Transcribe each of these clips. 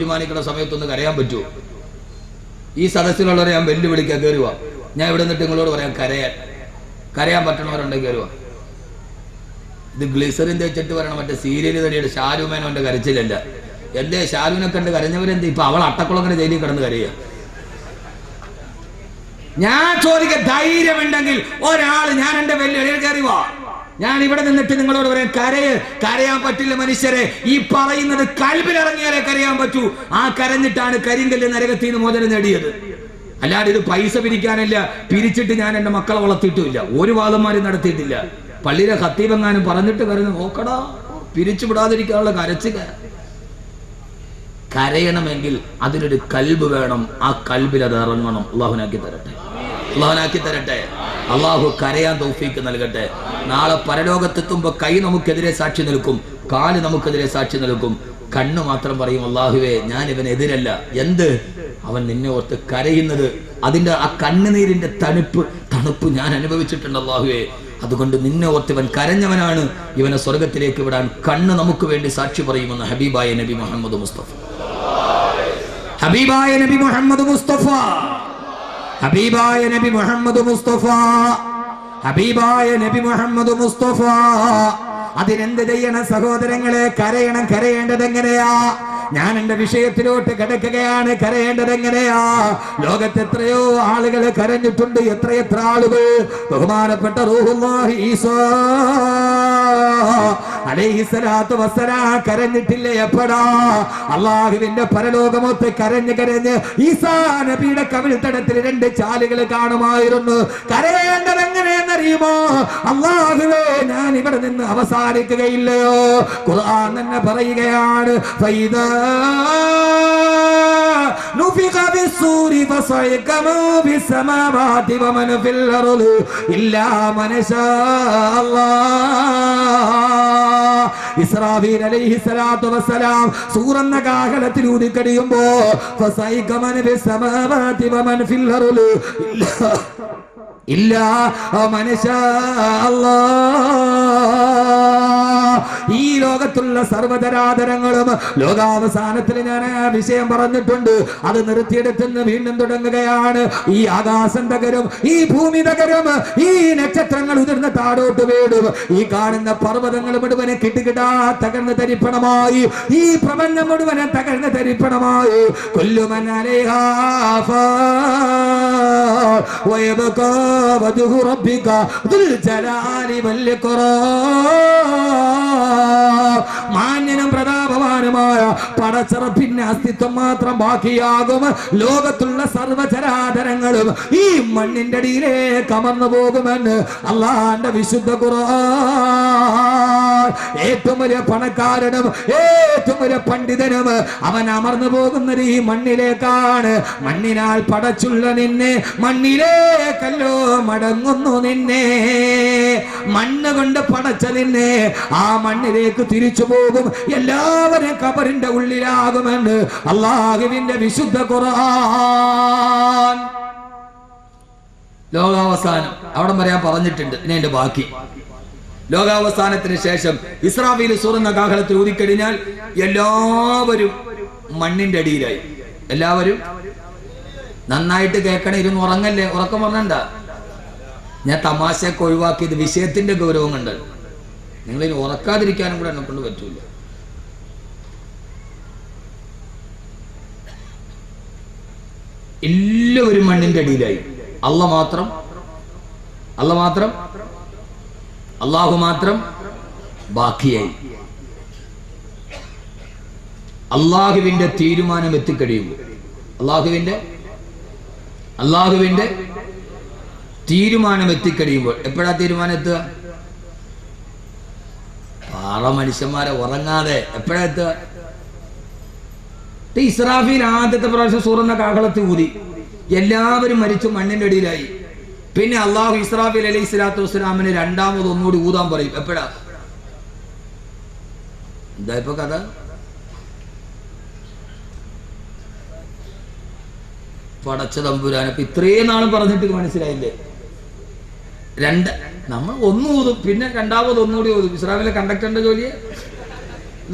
തീരുമാനിക്കുന്ന സമയത്തൊന്ന് കരയാൻ പറ്റുമോ? ഈ സദസ്സിലുള്ളവരെ ഞാൻ വെല്ലുവിളിക്കാൻ കയറുക. ഞാൻ ഇവിടെ നിന്നിട്ട് നിങ്ങളോട് പറയാം, കരയാൻ പറ്റണവരുണ്ടെങ്കിൽ കയറുക. ഇത് ഗ്ലിസറിൻ തേച്ചിട്ട് വരണം. മറ്റേ സീരിയൽ തന്നെയാണ് ഷാരൂഖാനോന്റെ കരച്ചിലല്ല. എന്റെ ഷാരൂഖിനെ കണ്ട് കരഞ്ഞവരെന്ത് ഇപ്പൊ അവൾ അട്ടക്കുളങ്ങനെ ജയിലിൽ കിടന്ന് കരയുക. ഞാൻ ചോദിക്ക, ധൈര്യമുണ്ടെങ്കിൽ ഒരാൾ ഞാൻ എന്റെ വെല്ലുവിളിയിൽ കയറുക. ഞാൻ ഇവിടെ നിന്നിട്ട് നിങ്ങളോട് പറയാം, കരയാൻ പറ്റില്ല മനുഷ്യരെ. ഈ പറയുന്നത് കൽബിലിറങ്ങിയാലേ കരയാൻ പറ്റൂ. ആ കരഞ്ഞിട്ടാണ് കരിങ്കല്ല് നരകത്തിൽ നിന്ന് മോചനം നേടിയത്. അല്ലാതെ ഇത് പൈസ പിരിക്കാനല്ല. പിരിച്ചിട്ട് ഞാൻ എന്റെ മക്കളെ വളർത്തിയിട്ടുമില്ല, ഒരു വാദന്മാരും നടത്തിയിട്ടില്ല. പള്ളിയിലെ ഖത്തീബെങ്ങാനും പറഞ്ഞിട്ട് കരഞ്ഞു നോക്കടാ, പിരിച്ചു വിടാതിരിക്കാനുള്ള കരച്ചുക. കരയണമെങ്കിൽ അതിനൊരു കൽബ് വേണം. ആ കൽബിൽ അത് ഇറങ്ങണം. അള്ളാഹുനാക്കി തരട്ടെ, അള്ളാഹുനാക്കി തരട്ടെ. അള്ളാഹു കരയാൻ തൗഫീക്ക് നൽകട്ടെ. നാളെ പരലോകത്തെത്തുമ്പോ കൈ നമുക്കെതിരെ സാക്ഷി നിൽക്കും, കാല് നമുക്കെതിരെ സാക്ഷി നിൽക്കും. കണ്ണ് മാത്രം പറയും, അള്ളാഹുവേ ഞാൻ ഇവനെതിരല്ല. എന്ത്? അവൻ നിന്നെ ഓർത്ത് കരയുന്നത്, അതിന്റെ ആ കണ്ണുനീരിന്റെ തണുപ്പ് ഞാൻ അനുഭവിച്ചിട്ടുണ്ട് അള്ളാഹുവേ. അതുകൊണ്ട് നിന്നെ ഓർത്ത് ഇവൻ കരഞ്ഞവനാണ്. ഇവനെ സ്വർഗത്തിലേക്ക് വിടാൻ കണ്ണ് നമുക്ക് വേണ്ടി സാക്ഷി പറയുമെന്ന് ഹബീബായ നബി മുഹമ്മദ് മുസ്തഫ. ഹബീബായ നബി മുഹമ്മദ് മുസ്തഫ, ഹബീബായ നബി മുഹമ്മദ് മുസ്തഫ, ഹബീബായ നബി മുഹമ്മദ് മുസ്തഫ. അതിനെന്ത് ചെയ്യണം സഹോദരങ്ങളെ? കരയേണ്ടത് എങ്ങനെയാ? ഞാൻ എന്റെ വിഷയത്തിലോട്ട് കിടക്കുകയാണ്. കരയേണ്ടത് എങ്ങനെയാ? ലോകത്ത് എത്രയോ ആളുകൾ കരഞ്ഞിട്ടുണ്ട്. എത്ര ആളുകൾ. ബഹുമാനപ്പെട്ട റൂഹുല്ലാഹി ഈസാ അലൈഹിസ്സലാത്തു വസ്സലാം കരഞ്ഞിട്ടില്ലേ? എപ്പോഴാ? അള്ളാഹുവിന്റെ പരലോകമൊത്ത് കരഞ്ഞ് ഈസാ നബിയുടെ കവിൾത്തടത്തിൽ 2 ചാലുകൾ കാണുമായിരുന്നു. കരയേണ്ടത് എങ്ങനെയെന്നറിയുമോ? അള്ളാഹുവേ ഞാൻ ഇവിടെ നിന്ന് അവസാനിക്കുകയില്ലയോ? ഖുർആൻ തന്നെ പറയുകയാണ്, ഫൈദാ نفخ في الصور فصعق من في السماوات ومن في الأرض إلا من شاء الله. ഇസ്രാഫീൽ അലൈഹിസ്സലാത്തു വസ്സലാം സൂറന്ന കാഹളത്തിൽ ഊതിക്കടിയുമ്പോ ഫസൈക മൻ ഫിസ് സമാവാതി വമൻ ഫിൽ അർളി ഇല്ലാ മൻ ശാ അല്ലാഹ്. ഈ ലോകത്തുള്ള സർവ്വചരാചരങ്ങളും ലോകാവസാനത്തിൽ ഞാൻ ആ വിഷയം പറഞ്ഞിട്ടുണ്ട്. അത് നിർത്തിയെടുത്തുനിന്ന് വീണ്ടും തുടങ്ങുകയാണ്. ഈ ആകാശം തകരും, ഈ ഭൂമി തകരും, ഈ നക്ഷത്രങ്ങൾ ഉതിർന്ന് താഴോട്ട് വീടും, ഈ കാണുന്ന പർവ്വതങ്ങൾ മുഴുവനെ കിട്ടുകിട്ടാ തകർന്ന് തരിപ്പണമായി, ഈ പ്രപഞ്ചം മുഴുവനെ തകർന്ന് തരിപ്പണമായി. കുല്ലുമൻ അലൈഹാ ഫാൻ വയബ്കാ വജ്ഹു റബ്ബിക ദുൽ ജലാലി വൽ ഇക്റാം. മാന്യനും പ്രതാപവാനുമായ പടച്ചറപ്പിന്റെ അസ്തിത്വം മാത്രം ബാക്കിയാകും. ലോകത്തുള്ള സർവ്വചരാചരങ്ങളും ഈ മണ്ണിന്റെ അടിയിലേക്ക് അമർന്നു പോകുമെന്ന് അല്ലാഹുവിന്റെ വിശുദ്ധ ഖുർആൻ. ഏറ്റവും വലിയ പണക്കാരനും ഏറ്റവും വലിയ പണ്ഡിതനും അവൻ അമർന്നു പോകുന്നത് ഈ മണ്ണിലേക്കാണ്. മണ്ണിനാൽ പടച്ചുള്ള നിന്നെ മണ്ണിലേക്കല്ലോ മടങ്ങുന്നു നിന്നെ. മണ്ണ് കൊണ്ട് പടച്ച നിന്നെ ആ മണ്ണിലേക്ക് തിരിച്ചു പോകും. എല്ലാവരും ഖബറിന്റെ ഉള്ളിലാകുമെന്ന് അല്ലാഹുവിന്റെ വിശുദ്ധ ഖുർആൻ. ലോകാവസാനം അവിടെ പറയാൻ പറഞ്ഞിട്ടുണ്ട്. ഇനി അതിന്റെ ബാക്കി ലോകാവസാനത്തിന് ശേഷം ഇസ്രാഫീൽ സൂറന്ന കാഹളത്തിൽ ഊതിക്കഴിഞ്ഞാൽ എല്ലാവരും മണ്ണിന്റെ അടിയിലായി. എല്ലാവരും നന്നായിട്ട് കേൾക്കണം, ഇരുന്ന് ഉറങ്ങല്ലേ, ഉറക്കം പറഞ്ഞണ്ട. ഞാൻ തമാശയൊക്കെ ഒഴിവാക്കിയത് വിഷയത്തിന്റെ ഗൗരവം കണ്ട്. നിങ്ങളിനി ഉറക്കാതിരിക്കാനും കൂടെ എന്നെ കൊണ്ട് പറ്റൂല. എല്ലാവരും മണ്ണിന്റെ അടിയിലായി. അള്ളാഹു മാത്രം ബാക്കിയായി. അള്ളാഹുവിന്റെ തീരുമാനം എത്തിക്കഴിയുമ്പോൾ, അള്ളാഹുവിന്റെ തീരുമാനം എത്തിക്കഴിയുമ്പോൾ, എപ്പോഴാ തീരുമാനം എത്തുക? പാറ മനുഷ്യന്മാരെ ഉറങ്ങാതെ എപ്പോഴാ എത്തുക? ഇസ്രാഫീൽ ആദ്യത്തെ പ്രാവശ്യം സൂറന്ന കാഹളത്തിൽ ഊതി, എല്ലാവരും മരിച്ചു, മണ്ണിന്റെ അടിയിലായി. പിന്നെ അള്ളാഹു ഇസ്രാഫീൽ അലൈഹിസ്സലാത്തു വസ്സലാമിനെ രണ്ടാമത് ഒന്നുകൂടി ഊതാൻ പറയും. എപ്പോഴാ? എന്താ ഇപ്പൊ കഥ? പടച്ച തമ്പുരാൻ. അപ്പൊ ഇത്രയും നാളും പറഞ്ഞിട്ട് മനസ്സിലായില്ലേ? നമ്മൾ ഒന്ന് ഊതും, പിന്നെ രണ്ടാമത് ഒന്നുകൂടി ഊതും. ഇസ്രാഫീലെ കണ്ടക്ടറിന്റെ ജോലിയെ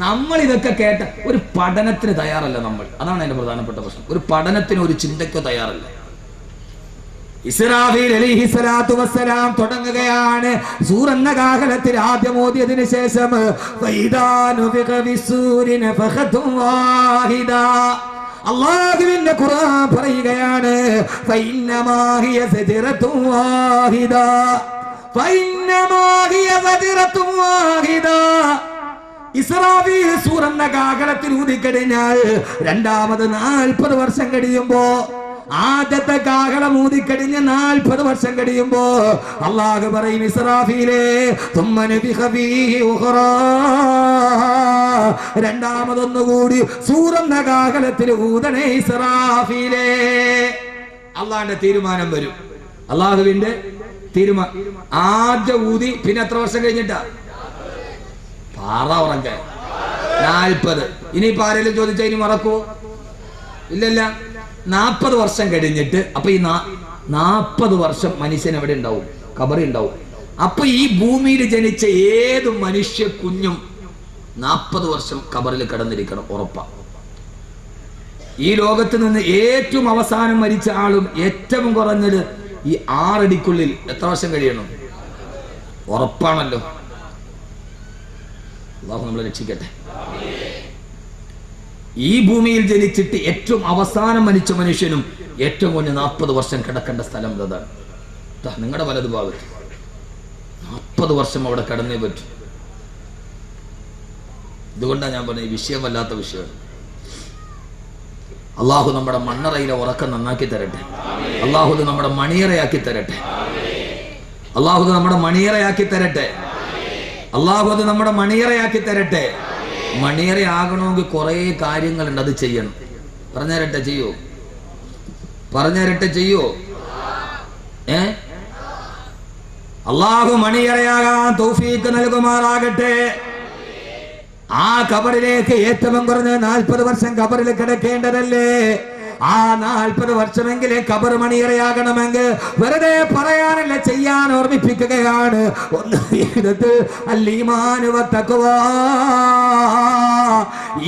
നമ്മൾ ഇതൊക്കെ കേട്ട ഒരു പഠനത്തിന് തയ്യാറല്ല നമ്മൾ. അതാണ് അതിന്റെ പ്രധാനപ്പെട്ട പ്രശ്നം. ഒരു പഠനത്തിന്, ഒരു ചിന്തയ്ക്കോ തയ്യാറല്ല. ഇസ്രാഫീൽ അലൈഹിസ്സലാത്തു വസ്സലാം തുടങ്ങുകയാണ് സൂറ എന്ന കാഹളത്തിൽ ആദ്യം ഓതിയതിനു ശേഷം അല്ലാഹുവിന്റെ ഖുർആൻ പറയുകയാണ് ഇസ്രാഫീൽ സൂറ എന്ന കാഹളത്തിൽ ഊതിക്കഴിഞ്ഞാൽ രണ്ടാമത് 40 വർഷം കഴിയുമ്പോ, ആദ്യത്തെ കാഹളം ഊതിക്കഴിഞ്ഞ് 40 വർഷം കഴിയുമ്പോ അല്ലാഹു പറയും ഇസ്രാഫീലേ രണ്ടാമതൊന്നുകൂടി സൂറന്ന കാഹളത്തിൽ ഊതണേ ഇസ്രാഫീലേ. അള്ളാന്റെ തീരുമാനം വരും. അള്ളാഹുവിന്റെ തീരുമാനം. ആദ്യ ഊതി പിന്നെ എത്ര വർഷം കഴിഞ്ഞിട്ടാ? പാറ ഉറക്ക 40. ഇനിയിപ്പോ ആരെങ്കിലും ചോദിച്ചാൽ ഇനി മറക്കുവോ? ഇല്ലല്ല. 40 വർഷം കഴിഞ്ഞിട്ട്, അപ്പൊ ഈ 40 വർഷം മനുഷ്യൻ എവിടെ ഉണ്ടാവും? ഖബറിൽ ഉണ്ടാവും. അപ്പൊ ഈ ഭൂമിയിൽ ജനിച്ച ഏത് മനുഷ്യ കുഞ്ഞും 40 വർഷം ഖബറിൽ കിടന്നിരിക്കണം, ഉറപ്പാ. ഈ ലോകത്ത് നിന്ന് ഏറ്റവും അവസാനം മരിച്ച ആളും ഏറ്റവും കുറഞ്ഞത് ഈ 6 അടിക്കുള്ളിൽ എത്ര വർഷം കഴിയണം? ഉറപ്പാണല്ലോ. അല്ലാഹു നമ്മളെ രക്ഷിക്കട്ടെ. ഈ ഭൂമിയിൽ ജനിച്ചിട്ട് ഏറ്റവും അവസാനം മരിച്ച മനുഷ്യനും ഏറ്റവും കുറഞ്ഞ 40 വർഷം കിടക്കേണ്ട സ്ഥലം അതാണ്. നിങ്ങളുടെ വലതു ഭാഗത്ത് 40 വർഷം അവിടെ കിടന്നേ പറ്റും. ഇതുകൊണ്ടാണ് ഞാൻ പറഞ്ഞത് ഈ വിഷയം വല്ലാത്ത വിഷയമാണ്. അള്ളാഹു നമ്മുടെ മണ്ണറയിലെ ഉറക്കം നന്നാക്കി തരട്ടെ. അള്ളാഹു നമ്മുടെ മണിയറയാക്കി തരട്ടെ. അള്ളാഹു നമ്മുടെ മണിയറയാക്കി തരട്ടെ. അള്ളാഹു നമ്മുടെ മണിയറയാക്കി തരട്ടെ. മണിയറയാകണമെങ്കിൽ കുറെ കാര്യങ്ങളുണ്ട്, അത് ചെയ്യണം. പറഞ്ഞുതരട്ടെ, ചെയ്യോ? പറഞ്ഞുതരട്ടെ, ചെയ്യോ? അള്ളാഹു മണിയറയാകാൻ തൗഫീഖ് നൽകുമാറാകട്ടെ. ആ ഖബറിലേക്ക് ഏറ്റവും കുറഞ്ഞ 40 വർഷം ഖബറിൽ കിടക്കേണ്ടതല്ലേ? ആ 40 വർഷമെങ്കിലും ഖബർ മണിയറയാകണമെങ്കിൽ വെറുതെ പറയാനല്ല, ചെയ്യാൻ ഓർമ്മിപ്പിക്കുകയാണ്.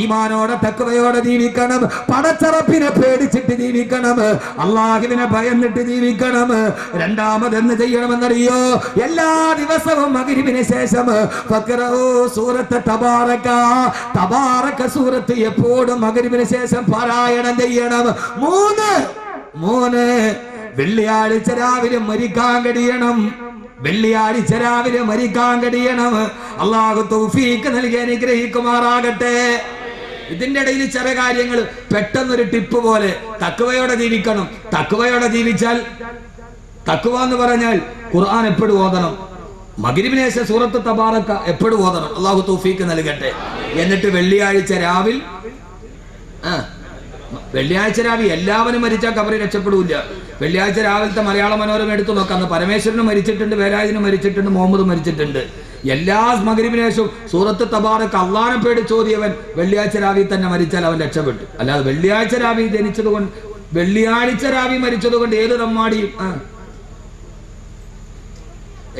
ഈമാനോടെ തഖ്വയോടെ ജീവിക്കണം. പടച്ചറപ്പിനെ പേടിച്ചിട്ട് ജീവിക്കണം. അള്ളാഹുവിനെ ഭയന്നിട്ട് ജീവിക്കണം. രണ്ടാമത് എന്ത് ചെയ്യണമെന്നറിയോ? എല്ലാ ദിവസവും മഗ്‌രിബിന് ശേഷം സൂറത്ത് തബാറക സൂറത്ത് എപ്പോഴും മഗ്‌രിബിന് ശേഷം പാരായണം ചെയ്യണം. 3 വെള്ളിയാഴ്ച രാവിലെ മരിക്കാൻ കഴിയണം. വെള്ളിയാഴ്ച രാവിലെ മരിക്കാൻ കഴിയണം. അല്ലാഹു തൗഫീഖ് നൽകി അനുഗ്രഹിക്കുമാറാകട്ടെ. ഇതിന്റെ ഇടയിൽ ചില കാര്യങ്ങൾ പെട്ടെന്നൊരു ടിപ്പ് പോലെ തഖ്വയോടെ ജീവിക്കണം. തഖ്വയോടെ ജീവിച്ചാൽ, തഖ്വ എന്ന് പറഞ്ഞാൽ ഖുർആൻ എപ്പോഴും ഓതണം. മഗ്‌രിബിന് ശേഷം സൂറത്ത് തബാറക എപ്പോഴും ഓതണം. അല്ലാഹു തൗഫീഖ് നൽകട്ടെ. എന്നിട്ട് വെള്ളിയാഴ്ച രാവിലെ എല്ലാവരും മരിച്ചാൽ ഖബറിൽ രക്ഷപ്പെടൂല. വെള്ളിയാഴ്ച രാവിലത്തെ മലയാള മനോരമ എടുത്തു നോക്കാം. അന്ന് പരമേശ്വരനും മരിച്ചിട്ടുണ്ട്, വേലായുധനും മരിച്ചിട്ടുണ്ട്, മുഹമ്മദ് മരിച്ചിട്ടുണ്ട്. എല്ലാ മഗ്‌രിബിന് ശേഷം സൂറത്ത് തബാറക അള്ളാനെ പേടിച്ച് ഓതിയവൻ വെള്ളിയാഴ്ച രാവിലെ തന്നെ മരിച്ചാൽ അവൻ രക്ഷപ്പെട്ടു. അല്ലാതെ വെള്ളിയാഴ്ച രാവിലെ ജനിച്ചത് കൊണ്ട്, വെള്ളിയാഴ്ച രാവിലെ മരിച്ചത് കൊണ്ട്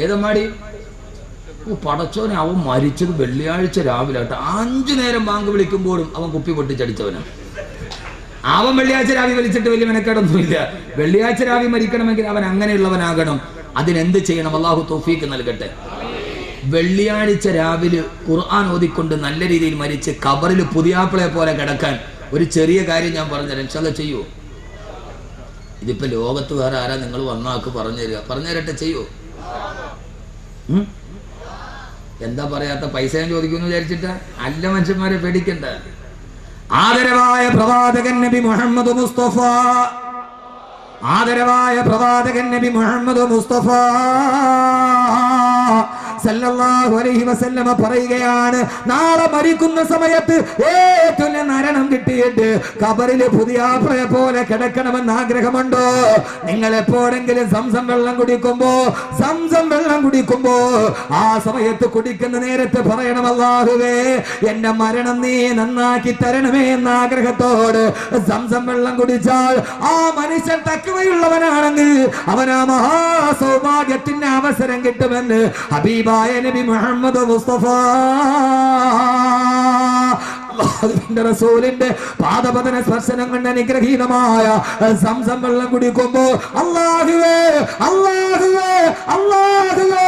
ഏതമ്മാടിയും പടച്ചോനെ അവൻ മരിച്ചത് വെള്ളിയാഴ്ച രാവിലെ ആട്ടെ. 5 നേരം ബാങ്ക് വിളിക്കുമ്പോഴും അവൻ കുപ്പി പൊട്ടിച്ചടിച്ചവനാണ്. അവൻ വെള്ളിയാഴ്ച രാവിലെ വലിച്ചിട്ട് വലിയ മെനക്കേടൊന്നുമില്ല. വെള്ളിയാഴ്ച രാവിലെ മരിക്കണമെങ്കിൽ അവൻ അങ്ങനെയുള്ളവനാകണം. അതിനെന്ത് ചെയ്യണം? അല്ലാഹു തൗഫീഖ് നൽകട്ടെ. വെള്ളിയാഴ്ച രാവിലെ ഖുർആൻ ഓതിക്കൊണ്ട് നല്ല രീതിയിൽ മരിച്ച് ഖബറിൽ പുതിയാപ്പിളയെ പോലെ കിടക്കാൻ ഒരു ചെറിയ കാര്യം ഞാൻ പറഞ്ഞുതരാം. ഇൻഷാ അല്ലാഹ് ചെയ്യൂ. ഇതിപ്പോ ലോകത്ത് വേറെ ആരാ നിങ്ങൾ വന്നാക്ക് പറഞ്ഞുതരിക? പറഞ്ഞുതരട്ടെ, ചെയ്യൂ. എന്താ പറയാത്ത? പൈസ ഞാൻ ചോദിക്കുന്നു വിചാരിച്ചിട്ട് അല്ല, മനുഷ്യന്മാരെ പേടിക്കണ്ട. ആദരവായ പ്രവാചകൻ നബി മുഹമ്മദ് മുസ്തഫ, ആദരവായ പ്രവാചകൻ നബി മുഹമ്മദ് മുസ്തഫ സല്ലല്ലാഹു അലൈഹി വസല്ലമ പറയുകയാണ്, നാളെ മരിക്കുന്ന സമയത്ത് ഏറ്റവും നരണം കിട്ടിയിട്ട് ഖബറില് പുതിയാപ്ലയെ പോലെ കിടക്കണമെന്ന് ആഗ്രഹമുണ്ടോ? നിങ്ങൾ എപ്പോഴെങ്കിലും സംസം വെള്ളം കുടിക്കുമ്പോ ആ സമയത്ത് കുടിക്കുന്ന നേരത്തെ പറയണം, അല്ലാഹുവേ എന്റെ മരണം നീ നന്നാക്കി തരണമേ എന്ന ആഗ്രഹത്തോട് സംസം വെള്ളം കുടിച്ചാൽ ആ മനുഷ്യൻ തഖ്വയുള്ളവനാണെങ്കിൽ അവനാ മഹാസൗഭാഗ്യത്തിന് അവസരം കിട്ടുമെന്ന് ഹബീബായ നബി മുഹമ്മദ് മുസ്തഫ അല്ലാഹുവിന്റെ റസൂലിന്റെ പാദപതന സ്പർശനം കൊണ്ട് അനുഗ്രഹീതമായ സംസം വെള്ളം കുടിക്കുമ്പോ അല്ലാഹുവേ അല്ലാഹുവേ അല്ലാഹുവേ,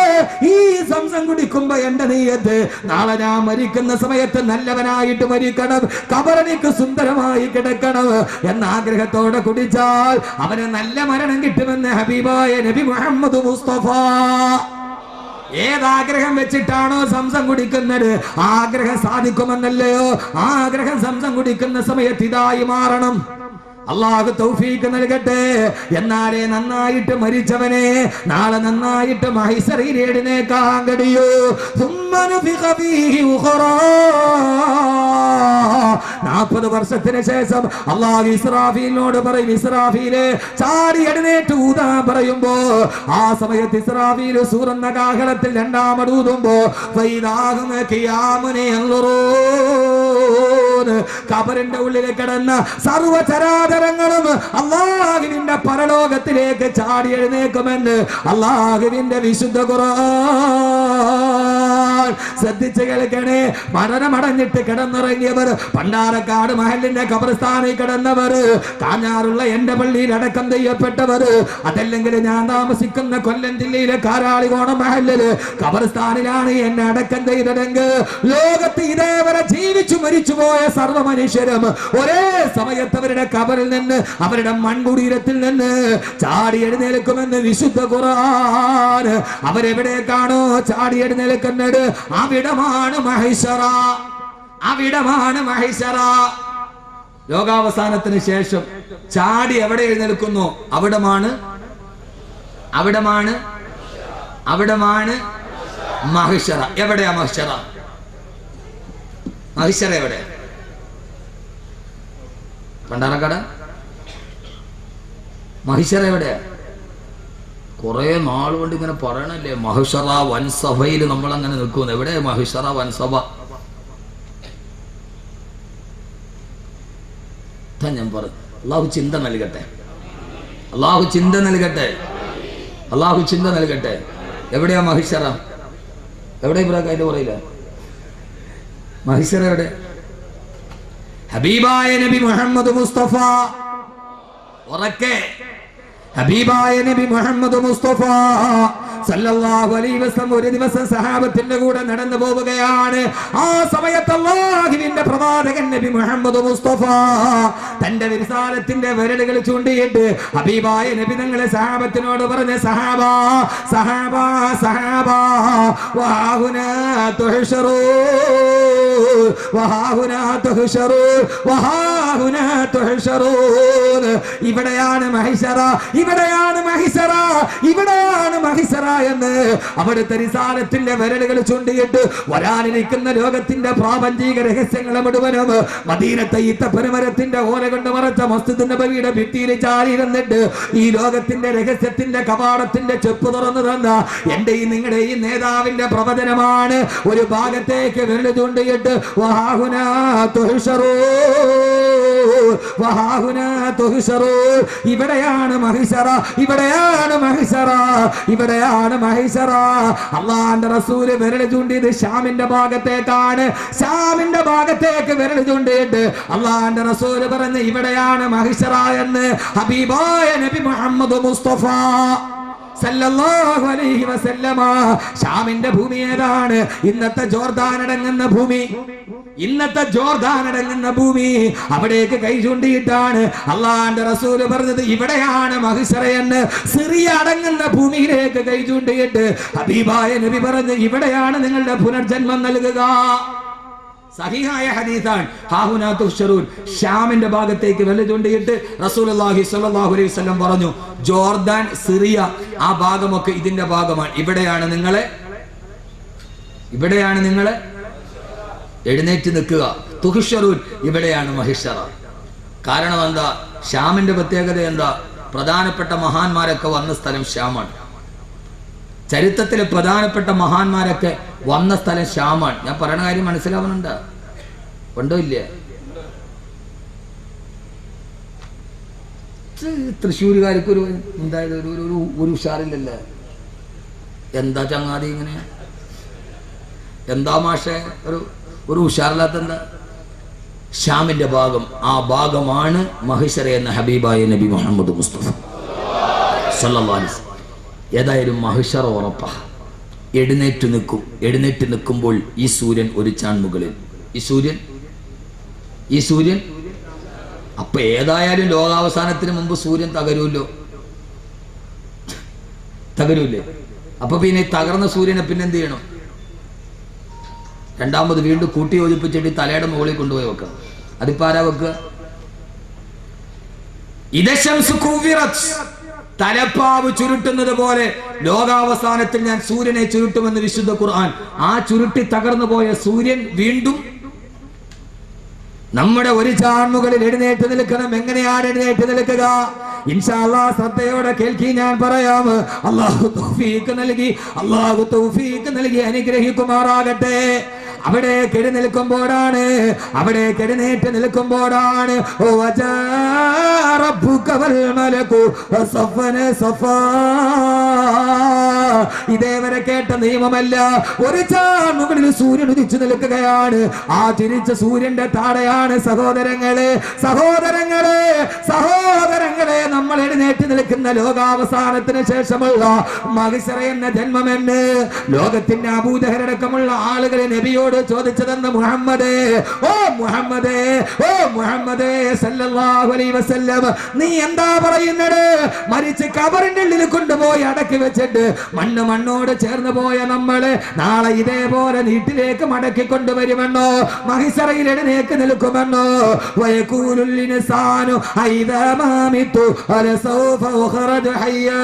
ഈ സംസം കുടിക്കുമ്പോ എന്റെ നീയത്ത് നാളെ ഞാൻ മരിക്കുന്ന സമയത്ത് നല്ലവനായിട്ട് മരിക്കണം, ഖബറെനിക്ക് സുന്ദരമായി കിടക്കണം എന്ന ആഗ്രഹത്തോടെ കുടിച്ചാൽ അവന് നല്ല മരണം കിട്ടുമെന്ന് ഹബീബായ നബി മുഹമ്മദ് മുസ്തഫ. ഏതാഗ്രഹം വെച്ചിട്ടാണോ സംസം കുടിക്കുന്നത് ആഗ്രഹം സാധിക്കുമെന്നല്ലയോ. ആഗ്രഹം സംസം കുടിക്കുന്ന സമയത്ത് ഇതായി മാറണം. അല്ലാഹു തൗഫീഖ് നൽകട്ടെ. എന്നാലേ നന്നായിട്ട് മരിച്ചവനെ നാളെ നന്നായിട്ട് മഹ്ശറിൽ എഴുന്നേൽക്കാൻ കഴിയൂ. 40 വർഷത്തിന് ശേഷം അല്ലാഹു ഇസ്രാഫീലിനോട് പറയും, ഇസ്രാഫീലെ ചാടി എഴുന്നേറ്റ് ഊതാൻ പറയുമ്പോ ആ സമയത്ത് ഇസ്രാഫീൽ സൂറന്ന കാഹളത്തിൽ രണ്ടാമത് ഊതുമ്പോ ഖബറിന്റെ ഉള്ളിൽ കിടന്ന സർവചരാചരങ്ങളും അല്ലാഹുവിന്റെ പരലോകത്തിലേക്ക് ചാടി എഴുന്നേക്കുമെന്ന് അല്ലാഹുവിന്റെ വിശുദ്ധ ഖുർആൻ. ശ്രദ്ധിച്ച് കേൾക്കണേ. മരണമടഞ്ഞിട്ട് കിടന്നിറങ്ങിയവർ, പണ്ടാരക്കാട് മഹലിന്റെ ഖബർസ്ഥാനിൽ കിടന്നവർ, കാഞ്ഞാറുള്ള എന്റെ പള്ളിയിൽ അടക്കം ചെയ്യപ്പെട്ടവർ, അതല്ലെങ്കിൽ ഞാൻ താമസിക്കുന്ന കൊല്ലം ജില്ലയിലെ കാരാളികോണം മഹലില് ഖബർസ്ഥാനിലാണ് എന്നെ അടക്കം ചെയ്തതെങ്കിൽ ലോകത്ത് ഇതേവരെ ജീവിച്ചു മരിച്ചുപോയ സർവ്വ മനുഷ്യരും ഒരേ സമയത്ത് അവരുടെ ഖബറിൽ നിന്ന്, അവരുടെ മൺകുടീരത്തിൽ നിന്ന് ചാടി എഴുന്നേൽക്കുമെന്ന് വിശുദ്ധ ഖുർആൻ. അവരെവിടേക്കാണോ ചാടി എഴുന്നേൽക്കുന്നത് അവിടമാണ് മഹ്ശറ. അവിടമാണ് മഹ്ശറ. ലോകാവസാനത്തിന് ശേഷം ചാടി എവിടെ എഴുന്നേൽക്കുന്നു അവിടമാണ് മഹ്ശറ. എവിടെയാ മഹ്ശറ? മഹ്ശറ എവിടെ? പണ്ടാരക്കാട് മഹ്ശറ എവിടെയാ? കുറെ നാൾ കൊണ്ട് ഇങ്ങനെ പറയണല്ലേ മഹ്ശറ വൻസഭയിൽ നമ്മൾ അങ്ങനെ നിൽക്കുന്നു. എവിടെ മഹ്ശറ വൻസഭ? ഞാൻ പറഞ്ഞു, അള്ളാഹു ചിന്ത നൽകട്ടെ, അള്ളാഹു ചിന്ത നൽകട്ടെ, അള്ളാഹു ചിന്ത നൽകട്ടെ. എവിടെയാ മഹ്ശറ? എവിടെ ഇബ്രാഹിം അതിന്റെ പറയില്ല മഹ്ശറ എവിടെ? ഹബീബായ നബി മുഹമ്മദ് മുസ്തഫ. ഉറക്കെ ഹബീബായ നബി മുഹമ്മദ് മുസ്തഫ സല്ലല്ലാഹു അലൈഹി വസല്ലം ഒരു ദിവസം സഹാബത്തിന്റെ കൂടെ നടന്നു പോവുകയാണ്. ആ സമയത്ത് അല്ലാഹുവിന്റെ പ്രവാചകൻ നബി മുഹമ്മദ് മുസ്തഫ തന്റെ വിരിസാലത്തിന്റെ വിരലുകൾ ചൂണ്ടിയിട്ട് ഹബീബായ നബി തങ്ങളെ സഹാബത്തിനോട് പറഞ്ഞ, സഹാബാ സഹാബാ സഹാബാ വഹാഹുനാ തുഹ്ശറൂ വഹാഹുനാ തുഹ്ശറൂ വഹാഹുനാ തുഹ്ശറൂ. ഇവിടെയാണ് മഹ്ശറ, ഇവിടെയാണ് മഹ്ശറ, ഇവിടെയാണ് മഹ്ശറ എന്ന് അവിടുത്തെ റിസാലത്തിന്റെ വിരലുകൾ ചൂണ്ടിയിട്ട് വരാനിരിക്കുന്ന ലോകത്തിന്റെ പ്രാപഞ്ചിക രഹസ്യങ്ങളെ മുഴുവനും മദീനത്തെ ഈത്തപ്പനമരത്തിന്റെ ഓല കൊണ്ട് മറച്ച മസ്ജിദ് നബവിയുടെ ഭിത്തിയിൽ ചാരിയിരുന്നിട്ട് ഈ ലോകത്തിന്റെ രഹസ്യത്തിന്റെ കവാടത്തിന്റെ ചെപ്പ് തുറന്നു തന്ന എന്റെ ഈ നിങ്ങളുടെ ഈ നേതാവിന്റെ പ്രവചനമാണ്. ഒരു ഭാഗത്തേക്ക് വിരൽ ചൂണ്ടിയിട്ട് വഹാഹുനാ തുഹ്ശറൂ വഹാഹുനാ തുഹ്ശറൂ. ഇവിടെയാണ് മഹ്ശറ, ഇവിടെയാണ് മഹ്ശറ, ഇവിടെയാണ് മഹ്ശറ. അല്ലാഹുവിന്റെ റസൂൽ വിരൽ ചൂണ്ടിയത് ഷാമിന്റെ ഭാഗത്തേക്കാണ്. ഷാമിന്റെ ഭാഗത്തേക്ക് വിരൽ ചൂണ്ടിയിട്ട് അല്ലാഹുവിന്റെ റസൂൽ പറഞ്ഞു, ഇവിടെയാണ് മഹ്ശറ എന്ന് ഹബീബായ നബി മുഹമ്മദ് മുസ്തഫ സല്ലല്ലാഹു അലൈഹി വസല്ലമ. ഷാമിന്റെ ഭൂമി ഏതാണ്? ഇന്നത്തെ ജോർദാൻ അടങ്ങുന്ന ഭൂമി, ഇന്നത്തെ ജോർദാൻ അടങ്ങുന്ന ഭൂമി. അവിടേക്ക് കൈ ചൂണ്ടിയിട്ടാണ് അല്ലാഹുവിന്റെ റസൂൽ പറഞ്ഞത്, ഇവിടെയാണ് മഹ്ശറ എന്ന്. സിറിയ അടങ്ങുന്ന ഭൂമിയിലേക്ക് കൈ ചൂണ്ടിയിട്ട് ഹബീബായ നബി പറഞ്ഞു, ഇവിടെയാണ് നിങ്ങളുടെ പുനർജന്മം നൽകുക. സഹിഹായ ഹദീസാണ്. ഹാഹുനാ തുഹ്ശറൂൻ. ഷാമിന്റെ ഭാഗത്തേക്ക് വിരൽ ചൂണ്ടിയിട്ട് റസൂലുള്ളാഹി സ്വല്ലല്ലാഹു അലൈഹി വസല്ലം പറഞ്ഞു, ജോർദാൻ, സിറിയ ആ ഭാഗമൊക്കെ ഇതിന്റെ ഭാഗമാണ്. ഇവിടെയാണ് നിങ്ങളെ എഴുന്നേറ്റ് നിൽക്കുക. തുഹ്ശറൂൻ, ഇവിടെയാണ് മഹ്ശറ. കാരണം എന്താ? ഷാമിന്റെ പ്രത്യേകത എന്താ? പ്രധാനപ്പെട്ട മഹാന്മാരൊക്കെ വന്ന സ്ഥലം ഷാമാണ്. ചരിത്രത്തിലെ പ്രധാനപ്പെട്ട മഹാന്മാരൊക്കെ വന്ന സ്ഥലം ഷാമാണ്. ഞാൻ പറയുന്ന കാര്യം മനസ്സിലാവുന്നുണ്ട്? ഉണ്ടോ ഇല്ല? തൃശ്ശൂരുകാർക്ക് ഒരു എന്തായത് ഒരു ഉഷാറില്ലല്ലേ? എന്താ ചങ്ങാതി ഇങ്ങനെ? എന്താ മാഷെ ഒരു ഉഷാറില്ലാത്ത? എന്താ ഷാമിന്റെ ഭാഗം. ആ ഭാഗമാണ് മഹിശറ എന്ന ഹബീബായ നബി മുഹമ്മദ് മുസ്തഫ സല്ലല്ലാഹു അലൈഹി വസല്ലം. ഏതായാലും മഹിശറ ഉറപ്പാ. എഴുന്നേറ്റ് നിൽക്കുമ്പോൾ ഈ സൂര്യൻ ഒരു ചാൺമുകളിൽ, ഈ സൂര്യൻ അപ്പൊ ഏതായാലും ലോകാവസാനത്തിന് മുമ്പ് സൂര്യൻ തകരൂല്ലേ? അപ്പൊ പിന്നെ തകർന്ന സൂര്യനെ പിന്നെന്ത് ചെയ്യണം? രണ്ടാമത് വീണ്ടും കൂട്ടി യോജിപ്പിച്ചിട്ട് തലയുടെ മുകളിൽ കൊണ്ടുപോയി വെക്കണം. അതിപ്പോ ആരാ വെക്കുക? തലപ്പാവ് ചുരുട്ടുന്നത് പോലെ ലോകാവസാനത്തിൽ ഞാൻ സൂര്യനെ ചുരുട്ടുമെന്ന് വിശുദ്ധ ഖുർആൻ. ആ ചുരുട്ടി തകർന്നു പോയ സൂര്യൻ വീണ്ടും നമ്മുടെ ഒരു ചാൺമുകളിൽ എഴുന്നേറ്റ് നിൽക്കണം. എങ്ങനെയാണ് എഴുന്നേറ്റ് നിൽക്കുക? ഇൻഷാ അല്ലാഹ് ശ്രദ്ധയോടെ കേൾക്കി, ഞാൻ പറയാം. അല്ലാഹു തൗഫീഖ് നൽകി അനുഗ്രഹിക്കുമാറാകട്ടെ. അവിടെ എഴുന്നേൽക്കുമ്പോഴാണ്, എഴുന്നേറ്റ് നിൽക്കുമ്പോഴാണ് ഇതേവരെ കേട്ട നിയമമല്ല. ഒരു ചാൺമുകളിൽ സൂര്യൻ ഉദിച്ചു നിൽക്കുകയാണ്. ആ തിരിച്ച സൂര്യന്റെ താഴെയാണ് സഹോദരങ്ങളെ നമ്മൾ എഴുന്നേറ്റ് നിൽക്കുന്ന ലോകാവസാനത്തിന് ശേഷമുള്ള മഹിശറ എന്ന ജന്മമെന്ന് ലോകത്തിന്റെ അബൂജഹലടക്കമുള്ള ആളുകളെ നബിയോട് ചോദിച്ചതെന്ന് മുഹമ്മദേ സല്ലല്ലാഹു അലൈഹി വസല്ലം, നീ എന്താ പറയുന്നത്? മരിച്ച് കബറിന്റെ ഉള്ളിൽ കൊണ്ടുപോയി അടക്കി വെച്ചിട്ട് മണ്ണോട് ചേർന്ന് പോയ നമ്മളെ നാളെ ഇതേപോലെ വീട്ടിലേക്ക് മടക്കി കൊണ്ടുവരുമെന്നോ? മഹിശറയിൽ എഴുന്നേറ്റ് നിൽക്കുമെന്നോ? വയഖൂലുൽ ഇൻസാനു ഐദാ മാമിതു അലസൗഫ ഉഖറജു ഹയ്യാ.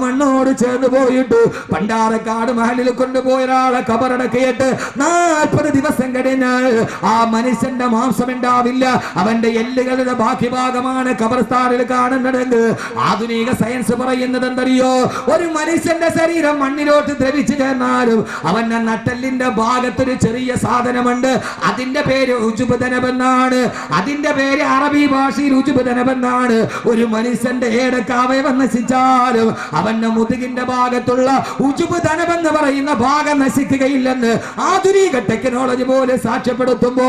മണ്ണോട് ചേർന്ന് പോയിട്ട് പണ്ടാരക്കാട് മഹലിൽ കൊണ്ടുപോയ ഒരാളെ കബറടക്കിയിട്ട് 40 ദിവസം കഴിഞ്ഞാൽ ആ മനുഷ്യന്റെ മാംസം ഉണ്ടാവില്ല. അവന്റെ എല്ലുകളുടെ ബാക്കി ഭാഗമാണ് കബർസ്ഥാനിൽ കാണുന്നതെങ്കിൽ ആധുനിക സയൻസ് പറയുന്നത് എന്തറിയോ? ഒരു മനുഷ്യന്റെ ശരീരം മണ്ണിലോട്ട് ദ്രവിച്ചു ചേർന്നാലും അവന്റെ നട്ടെല്ലിന്റെ ഭാഗത്തൊരു ചെറിയ സാധനമുണ്ട്. അതിന്റെ പേര് ഉജുബദനബെന്നാണ്. അതിന്റെ പേര് അറബി ഭാഷയിൽ ഉജുബദനബെന്നാണ്. ഒരു മനുഷ്യന്റെ ഏതൊക്കെ അവയവം നശിച്ചാലും അവന്റെ മുതുകിന്റെ ഭാഗത്തുള്ള ഉജുബദനബെന്ന് പറയുന്ന ഭാഗം നശിക്കുകയില്ലെന്ന് ആധുനിക ടെക്നോളജി പോലെ സാക്ഷ്യപ്പെടുത്തുമ്പോ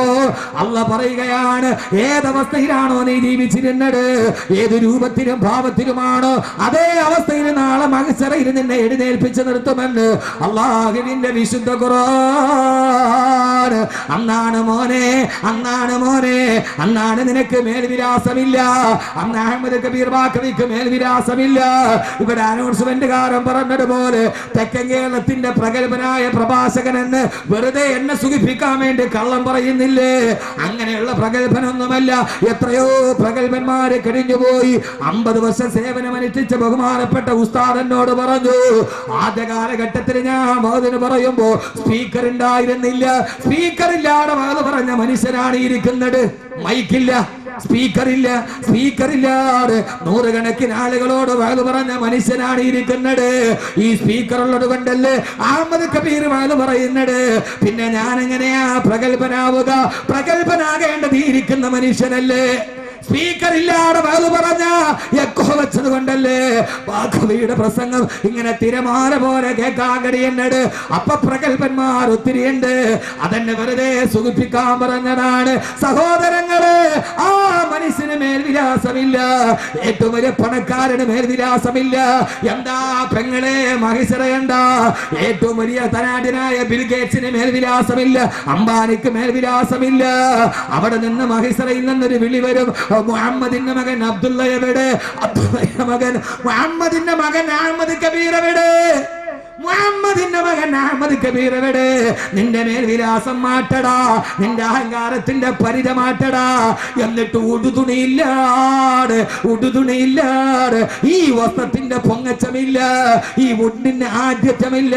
അല്ലാഹ് പറയുകയാണ്, ഏതവസ്ഥയിലാണോ നീ ജീവിച്ചിരുന്നത്, ഏത് രൂപത്തിലും ഭാവത്തിലുമാണോ, അതേ അവസ്ഥയിൽ നാളെ മഹ്ശറയിൽ നിന്നെ എഴുന്നേൽപ്പിച്ച് നിർത്തുമെന്ന് അല്ലാഹുവിന്റെ വിശുദ്ധ ഖുർആൻ. അന്നാണ് മോനെ അന്നാണ് നിനക്ക് മേൽവിലാസമില്ല. അന്ന് അഹമ്മദ് കബീർ ബാക്കവിക്ക് മേൽവിലാസമില്ല. ഇവിടെ അനൗൺസ്മെന്റുകാരൻ പറഞ്ഞതുപോലെ തെക്കൻ കേരളത്തിന്റെ പ്രഗത്ഭനായ പ്രഭാഷകൻ എന്ന് വെറുതെ എന്നെ സുഖിപ്പിക്കാൻ വേണ്ടി കള്ളം പറയുന്നില്ലേ? അങ്ങനെയുള്ള പ്രഗത്ഭനൊന്നുമല്ല. എത്രയോ പ്രഗത്ഭന്മാര് കഴിഞ്ഞുപോയി. 50 വർഷം സേവനമനുഷ്ഠിച്ച ബഹുമാനപ്പെട്ട ഉസ്താദ് എന്നോട് പറഞ്ഞു, ആദ്യ കാലഘട്ടത്തിൽ ഞാൻ മൗദിന് പറയുമ്പോ സ്പീക്കർ ഉണ്ടായിരുന്നില്ല. സ്പീക്കറില്ലാതെ വാത് പറഞ്ഞ മനുഷ്യനാണ് ഇരിക്കുന്നത്. മൈക്കില്ല, സ്പീക്കറില്ലാതെ നൂറുകണക്കിന് ആളുകളോട് വാത് പറഞ്ഞ മനുഷ്യനാണ് ഇരിക്കുന്നത്. ഈ സ്പീക്കർ ഉള്ളത് കൊണ്ടല്ലേ അഹമ്മദ് കബീർ വാത് പറയുന്നത്. പിന്നെ ഞാൻ എങ്ങനെയാ പ്രഗത്ഭനാവുക? പ്രഗത്ഭനാകേണ്ടത് ഇരിക്കുന്ന മനുഷ്യനല്ലേ? സ്പീക്കർ ഇല്ലാതെ വാത് പറഞ്ഞ എക്കോ വെച്ചത് കൊണ്ടല്ലേ ബാഖവിയുടെ പ്രസംഗം ഇങ്ങനെ തിരമാല പോലെ കേൾക്കാൻ കഴിയുന്നത്. അപ്പൊ പ്രഗത്ഭന്മാർ ഒത്തിരിയുണ്ട്. അതെന്നെ വെറുതെ സുഖിപ്പിക്കാൻ പറഞ്ഞതാണ്. സഹോദരങ്ങളെ, ആ മനുഷ്യന് മേൽവിലാസമില്ല. ഏറ്റവും വലിയ പണക്കാരന് മേൽവിലാസമില്ല. എന്താ പെങ്ങളെ മഹിശറയണ്ടാ? ഏറ്റവും വലിയ ധനാഢ്യനായ ബിൽ ഗേറ്റ്സിന് മേൽവിലാസമില്ല. അംബാനിക്ക് മേൽവിലാസമില്ല. അവിടെ നിന്ന് മഹിശറയിൽ നിന്നൊരു വിളി വരും, മുഹമ്മദിന്റെ മകൻ അബ്ദുള്ള എവിടെ? അബ്ദുള്ളയുടെ മകൻ മുഹമ്മദിന്റെ മകൻ അഹമ്മദ് കബീർ എവിടെ? മുഹമ്മദിന്റെ മകൻ അഹമ്മദ് കബീർ എവിടെ? നിന്റെ മേൽവിലാസം മാറ്റടാ, നിന്റെ അഹങ്കാരത്തിന്റെ പരിധ മാറ്റടാ. എന്നിട്ട് ഉടുതുണിയില്ലാതെ ഈ വസ്ത്രത്തിന്റെ പൊങ്ങച്ചമില്ല, ഈ മുണ്ടിന്റെ ആദ്യത്വമില്ല.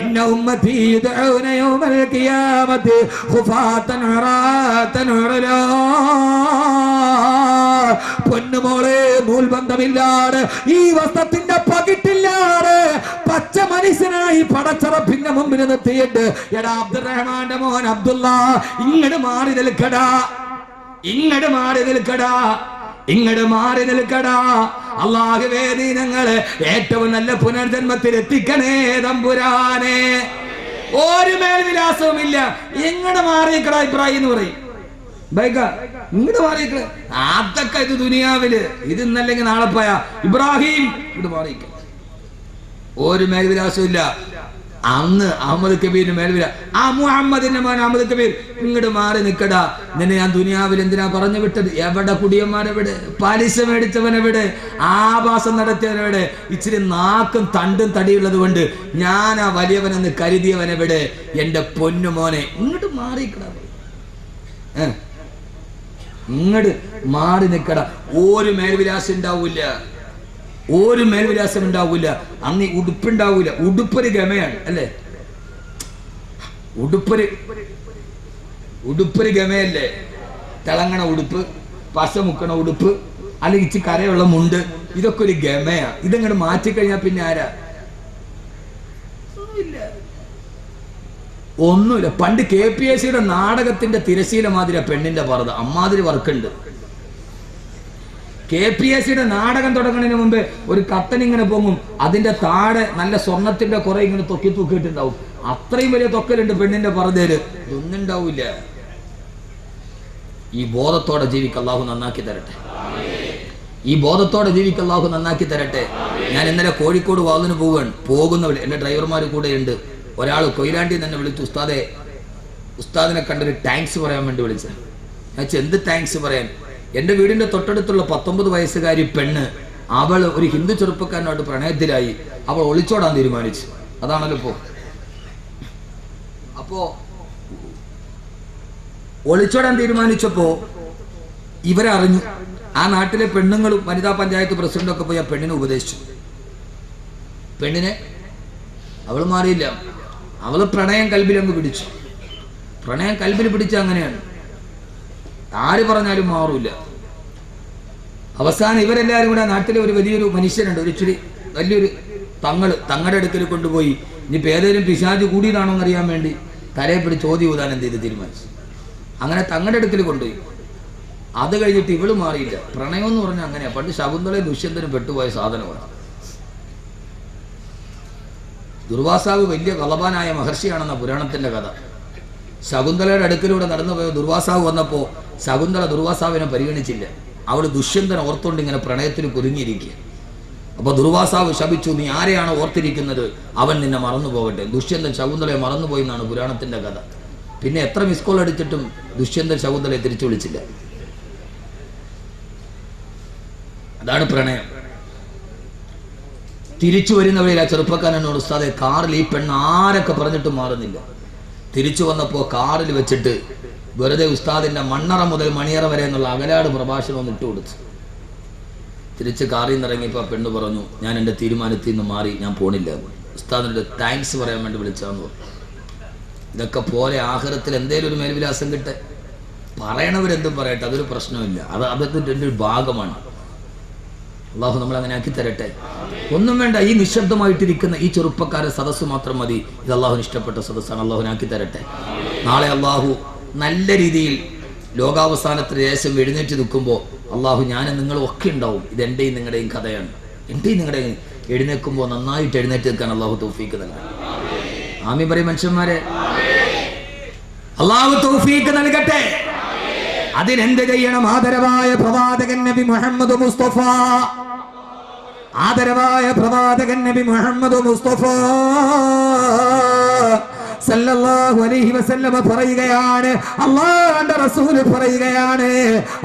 ഇന്ന ഉമ്മത്തി യദ്ഊന യൗമൽ ഖിയാമത്തി ഖുഫാതൻ ഉറാതൻ ഉറലാ. പൊന്നുമോളെ, നൂൽബന്ധമില്ലാതെ ഈ വസ്ത്രത്തിന്റെ പകിട്ടില്ലാതെ പച്ച മനുഷ്യനായി പടച്ചറപ്പിന്റെ മുമ്പിൽ നിർത്തിയിട്ട്, എടാ അബ്ദുറഹ്മാന്റെ മോൻ അബ്ദുള്ള, ഇങ്ങട് മാറി നിൽക്കടാ. അല്ലാഹുവേ, നീ ഞങ്ങളെ ഏറ്റവും നല്ല പുനർജന്മത്തിൽ എത്തിക്കണേ തമ്പുരാനെ. ഒരു മേൽവിലാസവും ഇല്ല. എങ്ങനെ മാറിയേക്കടാ ഇബ്രാഹിം എന്ന് പറയും. ഇങ്ങോട്ട് മാറിയേക്ക. അതൊക്കെ ഇത് ദുനിയാവില്. ഇത് ഇന്നല്ലെങ്കിൽ നാളെ പോയാ ഇബ്രാഹിം ഇങ്ങോട്ട് മാറിയേക്ക. ഒരു മേൽവിലാസവും ഇല്ല. അന്ന് അഹമ്മദ് കബീറിന് മേൽവില ആ മുഹമ്മദിന്റെ മോൻ അഹമ്മദ് കബീർ ഇങ്ങോട്ട് മാറി നിക്കടാ, നിന്നെ ഞാൻ ദുനിയാവിൽ എന്തിനാ പറഞ്ഞു വിട്ടത്? എവിടെ കുടിയന്മാരെവിടെ? പലിശ മേടിച്ചവനെവിടെ? ആഭാസം നടത്തിയവനെവിടെ? ഇച്ചിരി നാക്കും തണ്ടും തടിയുള്ളത് കൊണ്ട് ഞാൻ ആ വലിയവനെന്ന് കരുതിയവനെവിടെ? എന്റെ പൊന്നുമോനെ ഇങ്ങോട്ട് മാറിക്കടാ, ഇങ്ങോട്ട് മാറി നിക്കട. ഒരു മേൽവിലാസം ഉണ്ടാവൂല, ഒരു മേൽവിലാസം ഉണ്ടാവൂല. അന്ന് ഉടുപ്പുണ്ടാവൂല. ഉടുപ്പൊരു ഗമയാണ് അല്ലേ? ഉടുപ്പൊരു ഗമയല്ലേ? തിളങ്ങണ ഉടുപ്പ്, പശ മുക്കണ ഉടുപ്പ്, അല്ലെങ്കിൽ ഇച്ചി കരയുള്ള മുണ്ട്, ഇതൊക്കെ ഒരു ഗമയാ. ഇതങ്ങോട്ട് മാറ്റിക്കഴിഞ്ഞാൽ പിന്നെ ആരാ? ഒന്നുമില്ല. പണ്ട് KPSCയുടെ നാടകത്തിന്റെ തിരശീല മാതിരി പെണ്ണിന്റെ പറത് അമ്മാതിരി വർക്കുണ്ട്. KPSCയുടെ നാടകം തുടങ്ങുന്നതിന് മുമ്പ് ഒരു കത്തൻ ഇങ്ങനെ പൊങ്ങും, അതിന്റെ താഴെ നല്ല സ്വർണത്തിന്റെ കുറെ ഇങ്ങനെ തൂക്കിയിട്ടുണ്ടാവും. അത്രയും വലിയ തൊക്കലുണ്ട് പെണ്ണിന്റെ പറതേല്. ഇതൊന്നും ഉണ്ടാവില്ല. ഈ ബോധത്തോടെ ജീവിക്ക് അല്ലാഹു നന്നാക്കി തരട്ടെ. ഈ ബോധത്തോടെ ജീവിക്ക് അല്ലാഹു നന്നാക്കി തരട്ടെ. ഞാൻ ഇന്നലെ കോഴിക്കോട് വാതിന് പോകുന്നവർ എന്റെ ഡ്രൈവർമാർ കൂടെ ഉണ്ട്. ഒരാൾ കൊയിലാണ്ടി തന്നെ വിളിച്ചു, ഉസ്താദിനെ കണ്ടൊരു താങ്ക്സ് പറയാൻ വേണ്ടി വിളിച്ച. ഞാൻ എന്ത് താങ്ക്സ് പറയാൻ? എൻ്റെ വീടിന്റെ തൊട്ടടുത്തുള്ള 19 വയസ്സുകാരി പെണ്ണ്, അവൾ ഒരു ഹിന്ദു ചെറുപ്പക്കാരനോട്ട് പ്രണയത്തിലായി. അവൾ ഒളിച്ചോടാൻ തീരുമാനിച്ചു. അതാണല്ലോ അപ്പോ ഒളിച്ചോടാൻ തീരുമാനിച്ചപ്പോ ഇവരറിഞ്ഞു. ആ നാട്ടിലെ പെണ്ണുങ്ങളും വനിതാ പഞ്ചായത്ത് പ്രസിഡന്റൊക്കെ പോയി ആ പെണ്ണിനെ ഉപദേശിച്ചു. പെണ്ണിനെ അവൾ മാറിയില്ല. അവള് പ്രണയം കൽബിലങ്ങ് പിടിച്ചു. പ്രണയം കൽബിൽ പിടിച്ച അങ്ങനെയാണ്, ആര് പറഞ്ഞാലും മാറൂല. അവസാനം ഇവരെല്ലാവരും കൂടെ നാട്ടിലെ ഒരു വലിയൊരു മനുഷ്യനുണ്ട്, ഒരു ഇച്ചിരി വലിയൊരു തങ്ങളുടെ അടുക്കൽ കൊണ്ടുപോയി ഇനിയിപ്പോൾ ഏതെങ്കിലും പിശാച് കൂടിയതാണോ എന്നറിയാൻ വേണ്ടി തലയെ പിടി ചോദ്യം ഊതാൻ എന്ത് ചെയ്ത് തീരുമാനിച്ചു. അങ്ങനെ തങ്ങളുടെ അടുക്കൽ കൊണ്ടുപോയി. അത് കഴിഞ്ഞിട്ട് ഇവള് മാറിയില്ല. പ്രണയം എന്ന് പറഞ്ഞാൽ അങ്ങനെയാ. പണ്ട് ശകുന്തളയും ദുഷ്യന്തനും പെട്ടുപോയ സാധനമാണ്. ദുർവാസാവ് വലിയ കളവാനായ മഹർഷിയാണെന്ന പുരാണത്തിന്റെ കഥ. ശകുന്തളയുടെ അടുക്കലൂടെ നടന്നു പോയ ദുർവാസാവ് വന്നപ്പോൾ ശകുന്തള ദുർവാസാവിനെ പരിഗണിച്ചില്ല. അവൾ ദുഷ്യന്തനെ ഓർത്തുകൊണ്ട് ഇങ്ങനെ പ്രണയത്തിന് കുരുങ്ങിയിരിക്കുക. അപ്പൊ ദുർവാസാവ് ശപിച്ചു, നീ ആരെയാണ് ഓർത്തിരിക്കുന്നത്? അവൻ നിന്നെ മറന്നു പോകട്ടെ. ദുഷ്യന്തൻ ശകുന്തളയെ മറന്നുപോയി എന്നാണ് പുരാണത്തിന്റെ കഥ. പിന്നെ എത്ര മിസ് കോൾ അടിച്ചിട്ടും ദുഷ്യന്തൻ ശകുന്തളയെ തിരിച്ചു വിളിച്ചില്ല. അതാണ് പ്രണയം. തിരിച്ചു വരുന്നവരിൽ ആ ചെറുപ്പക്കാരനോട്, ഉസ്താദെ കാറിൽ ഈ പെണ്ണ് ആരൊക്കെ പറഞ്ഞിട്ടും മാറുന്നില്ല. തിരിച്ചു വന്നപ്പോൾ കാറിൽ വെച്ചിട്ട് വെറുതെ ഉസ്താദിന്റെ മണ്ണറ മുതൽ മണിയറ വരെ എന്നുള്ള അകലാട് പ്രഭാഷണം ഒന്ന് ഇട്ടു കൊടുത്തു. തിരിച്ച് കാറിൽ നിന്ന് ഇറങ്ങിയപ്പോൾ ആ പെണ്ണ് പറഞ്ഞു, ഞാൻ എൻ്റെ തീരുമാനത്തിൽ നിന്ന് മാറി, ഞാൻ പോണില്ല. ഉസ്താദിനോട് താങ്ക്സ് പറയാൻ വേണ്ടി വിളിച്ചാന്ന് പറഞ്ഞു. ഇതൊക്കെ പോലെ ആഖിറത്തിൽ എന്തേലും ഒരു മേൽവിലാസം കിട്ടെ, പറയണവരെന്തും പറയട്ടെ, അതൊരു പ്രശ്നമില്ല. അതൊക്കെ ഒരു ഭാഗമാണ്. അള്ളാഹു നമ്മളങ്ങനെ ആക്കി തരട്ടെ. ഒന്നും വേണ്ട, ഈ നിശബ്ദമായിട്ടിരിക്കുന്ന ഈ ചെറുപ്പക്കാരെ സദസ്സ് മാത്രം മതി. ഇത് അള്ളാഹുവിന് ഇഷ്ടപ്പെട്ട സദസ്സാണ്. അള്ളാഹുനാക്കി തരട്ടെ. നാളെ അള്ളാഹു നല്ല രീതിയിൽ ലോകാവസാനത്തിന് ശേഷം എഴുന്നേറ്റ് നിൽക്കുമ്പോൾ അള്ളാഹു ഞാനും നിങ്ങളും ഒക്കെ ഉണ്ടാവും. ഇത് എൻ്റെയും നിങ്ങളുടെയും കഥയാണ്. എൻ്റെയും നിങ്ങളുടെയും എഴുന്നേൽക്കുമ്പോൾ നന്നായിട്ട് എഴുന്നേറ്റ് നിൽക്കാൻ അള്ളാഹു തൗഫീക്ക് നൽകണം. ആമീൻ പറയും മനുഷ്യന്മാരെ. അള്ളാഹു തൗഫീക്ക് നൽകട്ടെ. അതിനെന്ത് ചെയ്യണം? ആദരവായ പ്രവാചകൻ നബി മുഹമ്മദ് മുസ്തഫ, ആദരവായ പ്രവാചകൻ നബി മുഹമ്മദ് മുസ്തഫ സല്ലല്ലാഹു അലൈഹി വസല്ലമ പറയുകയാണ്, അല്ലാഹുവിന്റെ റസൂൽ പറയുകയാണ്,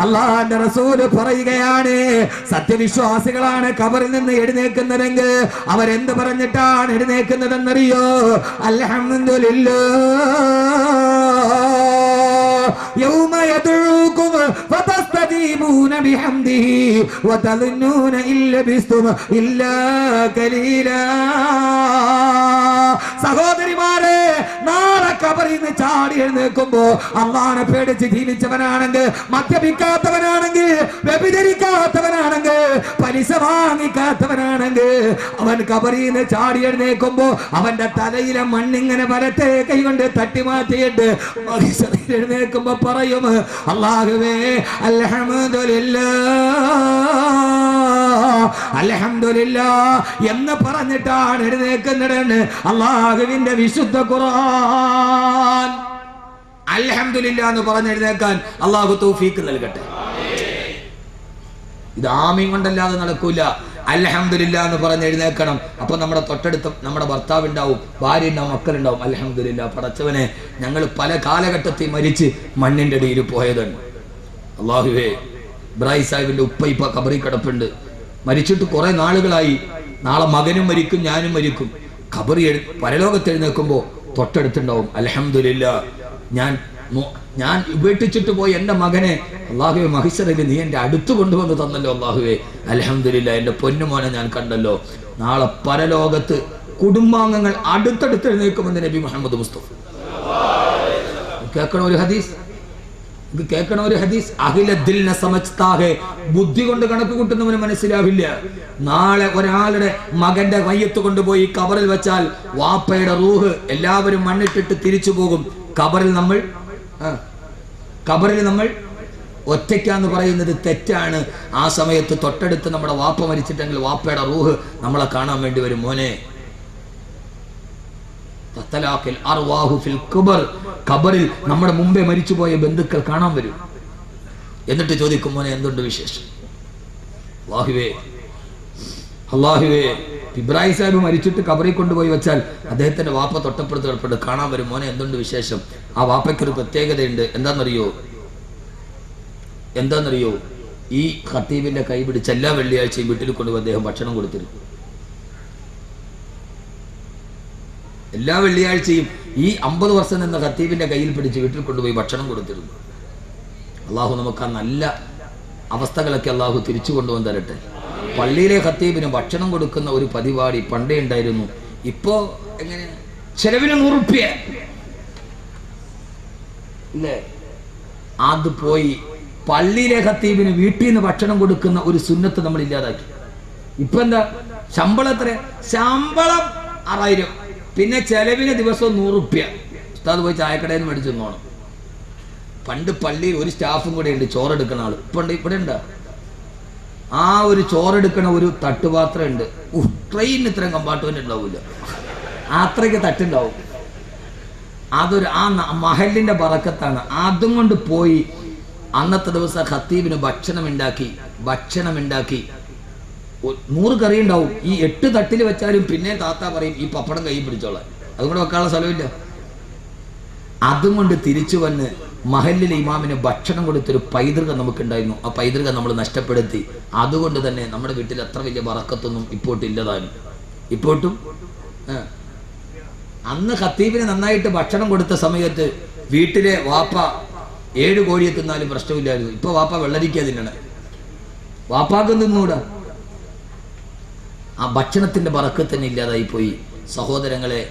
അല്ലാഹുവിന്റെ റസൂൽ പറയുകയാണ്, സത്യവിശ്വാസികളാണ് ഖബറിൽ നിന്ന് എഴുന്നേൽക്കുന്നതെങ്കിൽ അവരെന്ത് പറഞ്ഞിട്ടാണ് എഴുന്നേൽക്കുന്നതെന്നറിയോ? അൽഹംദുലില്ലാഹ് യൗമ യദ്ഉകും ഫതസ്തജീബൂന ബിഹംദിഹി വതظنون ഇല്ല ബിസ്തും ഇല്ലാ ഖലീലാ. സഹോദരിമാരെ, നാളെ ഖബറിൽ നിന്ന് ചാടി എഴുന്നേൽക്കുമ്പോ അള്ളാഹനെ പേടിച്ച് ജീവിച്ചവനാണെങ്കിൽ, മദ്യപിക്കാത്തവനാണെങ്കിൽ, വ്യഭിചരിക്കാത്തവനാണെങ്കിൽ, പലിശ വാങ്ങിക്കാത്തവനാണെങ്കിൽ, അവൻ ഖബറിൽ നിന്ന് ചാടി എഴുന്നേൽക്കുമ്പോ അവന്റെ തലയിലെ മണ്ണിങ്ങനെ വലത്തെ കൈ കൊണ്ട് തട്ടി മാറ്റിയിട്ട് എഴുന്നേൽക്കുമ്പോ പറയും, അല്ലാഹുവേ അൽഹംദുലില്ലാഹ് അൽഹംദുലില്ലാഹ് എന്ന് പറഞ്ഞിട്ടാണ് എഴുന്നേൽക്കുന്നത് അല്ലാഹുവിന്റെ വിശുദ്ധ ഖുർആൻ. അൽഹംദുലില്ലാഹ് എന്ന് പറഞ്ഞ് എഴുന്നേൽക്കാൻ അല്ലാഹു തൗഫീഖ് നൽകട്ടെ. ഇത് ആമീൻ കൊണ്ടല്ലാതെ നടക്കൂല. അൽഹംദുലില്ലാഹ് എന്ന് പറഞ്ഞ് എഴുന്നേൽക്കണം. അപ്പൊ നമ്മുടെ തൊട്ടടുത്ത് നമ്മുടെ ഭർത്താവ് ഉണ്ടാവും, ഭാര്യ ഉണ്ടാവും, മക്കളുണ്ടാവും. അൽഹംദുലില്ലാഹ്, പടച്ചവനെ ഞങ്ങൾ പല കാലഘട്ടത്തിൽ മരിച്ച് മണ്ണിന്റെ അടിയിൽ പോയതാണ്. അല്ലാഹുവേ, ഇബ്രാഹിം സാഹിബിന്റെ ഉപ്പ ഇപ്പൊ ഖബറിൽ കിടപ്പുണ്ട്, മരിച്ചിട്ട് കുറെ നാളുകളായി. നാളെ മകനും മരിക്കും, ഞാനും മരിക്കും. ഖബറി പരലോകത്ത് എഴുന്നേൽക്കുമ്പോ തൊട്ടടുത്തുണ്ടാവും. അൽഹംദുലില്ലാഹ്, ഞാൻ ഉപേക്ഷിച്ചിട്ട് പോയി എന്റെ മകനെ അല്ലാഹുവേ മഹിശറിൽ നീ എന്റെ അടുത്ത് കൊണ്ടുവന്ന് തന്നല്ലോ അല്ലാഹുവേ, അൽഹംദുലില്ലാഹ് എന്റെ പൊന്നുമോനെ ഞാൻ കണ്ടല്ലോ. നാളെ പരലോകത്ത് കുടുംബാംഗങ്ങൾ അടുത്തടുത്ത് എഴുന്നേൽക്കുമെന്ന് നബി മുഹമ്മദ് മുസ്തഫ. കേൾക്കണ ഒരു ഹദീസ് അഖില ദിൽന സമജ്താഹെ, ബുദ്ധി കൊണ്ട് കണക്ക് കൂട്ടുന്നവന് മനസ്സിലാവില്ല. നാളെ ഒരാളുടെ മകന്റെ മയ്യത്ത് കൊണ്ടുപോയി കബറിൽ വെച്ചാൽ വാപ്പയുടെ റൂഹ് എല്ലാവരും മണ്ണിട്ടിട്ട് തിരിച്ചു പോകും. കബറിൽ നമ്മൾ ഒറ്റയ്ക്കാന്ന് പറയുന്നത് തെറ്റാണ്. ആ സമയത്ത് തൊട്ടടുത്ത് നമ്മുടെ വാപ്പ മരിച്ചിട്ടെങ്കിൽ വാപ്പയുടെ റൂഹ് നമ്മളെ കാണാൻ വേണ്ടി വരും. മോനെ, ഖബറിൽ നമ്മുടെ മുമ്പേ മരിച്ചുപോയ ബന്ധുക്കൾ കാണാൻ വരും. എന്നിട്ട് ചോദിക്കും, മോനെ എന്തുണ്ട് വിശേഷം? അല്ലാഹുവേ, ഇബ്രാഹിം സാഹിബ് മരിച്ചിട്ട് ഖബറിൽ കൊണ്ടുപോയി വെച്ചാൽ അദ്ദേഹത്തിന്റെ വാപ്പ തൊട്ടപ്പുറത്ത് കിടപ്പുണ്ട്, കാണാൻ വരും. മോനെ എന്തുണ്ട് വിശേഷം? ആ വാപ്പയ്ക്കൊരു പ്രത്യേകതയുണ്ട്. എന്താണെന്നറിയോ? ഈ ഖത്തീബിന്റെ കൈ പിടിച്ച് എല്ലാ വെള്ളിയാഴ്ചയും വീട്ടിൽ കൊണ്ടുപോയി അദ്ദേഹം ഭക്ഷണം കൊടുത്തിരുന്നു. എല്ലാ വെള്ളിയാഴ്ചയും ഈ 50 വർഷം നിന്ന ഖത്തീബിന്റെ കയ്യിൽ പിടിച്ച് വീട്ടിൽ കൊണ്ടുപോയി ഭക്ഷണം കൊടുത്തിരുന്നു. അള്ളാഹു നമുക്ക് ആ നല്ല അവസ്ഥകളൊക്കെ അള്ളാഹു തിരിച്ചു കൊണ്ടുവന്ന് തരട്ടെ. പള്ളിയിലെ ഖത്തീബിന് ഭക്ഷണം കൊടുക്കുന്ന ഒരു പരിപാടി പണ്ടേ ഉണ്ടായിരുന്നു. ഇപ്പോ എങ്ങനെ ചെലവിന് 100 റുപ്യ ഇല്ലേ? അത് പോയി പള്ളിയിലെ ഖത്തീബിന് വീട്ടിൽ നിന്ന് ഭക്ഷണം കൊടുക്കുന്ന ഒരു സുന്നത്ത് നമ്മൾ ഇല്ലാതാക്കി. ഇപ്പൊ എന്താ ശമ്പളം? എത്ര ശമ്പളം? 6000. പിന്നെ ചെലവിന് ദിവസവും 100 റുപ്യ. ഉസ്താദ് പോയി ചായക്കടയിൽ നിന്ന് മേടിച്ചു തിന്നോണം. പണ്ട് പള്ളിയിൽ ഒരു സ്റ്റാഫും കൂടെ ഉണ്ട്, ചോറെടുക്കുന്ന ആള്. ഇവിടെ ഉണ്ട്. ആ ഒരു ചോറെടുക്കണ ഒരു തട്ടുപാത്രം ഉണ്ട്. ട്രെയിനിന് ഇത്രയും കമ്പാർട്ട്മെന്റ് ഉണ്ടാവില്ല, അത്രയ്ക്ക് തട്ടുണ്ടാവും. അതൊരു ആ മഹലിന്റെ ബറക്കത്താണ്. അതും കൊണ്ട് പോയി അന്നത്തെ ദിവസം ഖത്തീബിന് ഭക്ഷണം ഉണ്ടാക്കി 100 കറി ഉണ്ടാവും. ഈ 8 തട്ടിൽ വെച്ചാലും പിന്നെ താത്ത പറയും ഈ പപ്പടം കൈ പിടിച്ചോളാം, അതും കൂടെ വെക്കാനുള്ള സ്ഥലമില്ല. അതും കൊണ്ട് തിരിച്ചു വന്ന് മഹല്ലിലെ ഇമാമിന് ഭക്ഷണം കൊടുത്തൊരു പൈതൃകം നമുക്കുണ്ടായിരുന്നു. ആ പൈതൃകം നമ്മൾ നഷ്ടപ്പെടുത്തി. അതുകൊണ്ട് തന്നെ നമ്മുടെ വീട്ടിൽ അത്ര വലിയ ബറക്കത്തൊന്നും ഇപ്പോട്ടില്ലതാനും. ഇപ്പോട്ടും അന്ന് ഖത്തീബിന് നന്നായിട്ട് ഭക്ഷണം കൊടുത്ത സമയത്ത് വീട്ടിലെ വാപ്പ 7 കോഴിയെ തിന്നാലും പ്രശ്നമില്ലായിരുന്നു. ഇപ്പൊ വാപ്പ വെള്ളരിക്കാ തിന്നണേ. വാപ്പാക്ക് തിന്നൂടാ. ആ ഭക്ഷണത്തിന്റെ ബറക്കത്ത് തന്നെ ഇല്ലാതായി പോയി. സഹോദരങ്ങളെ,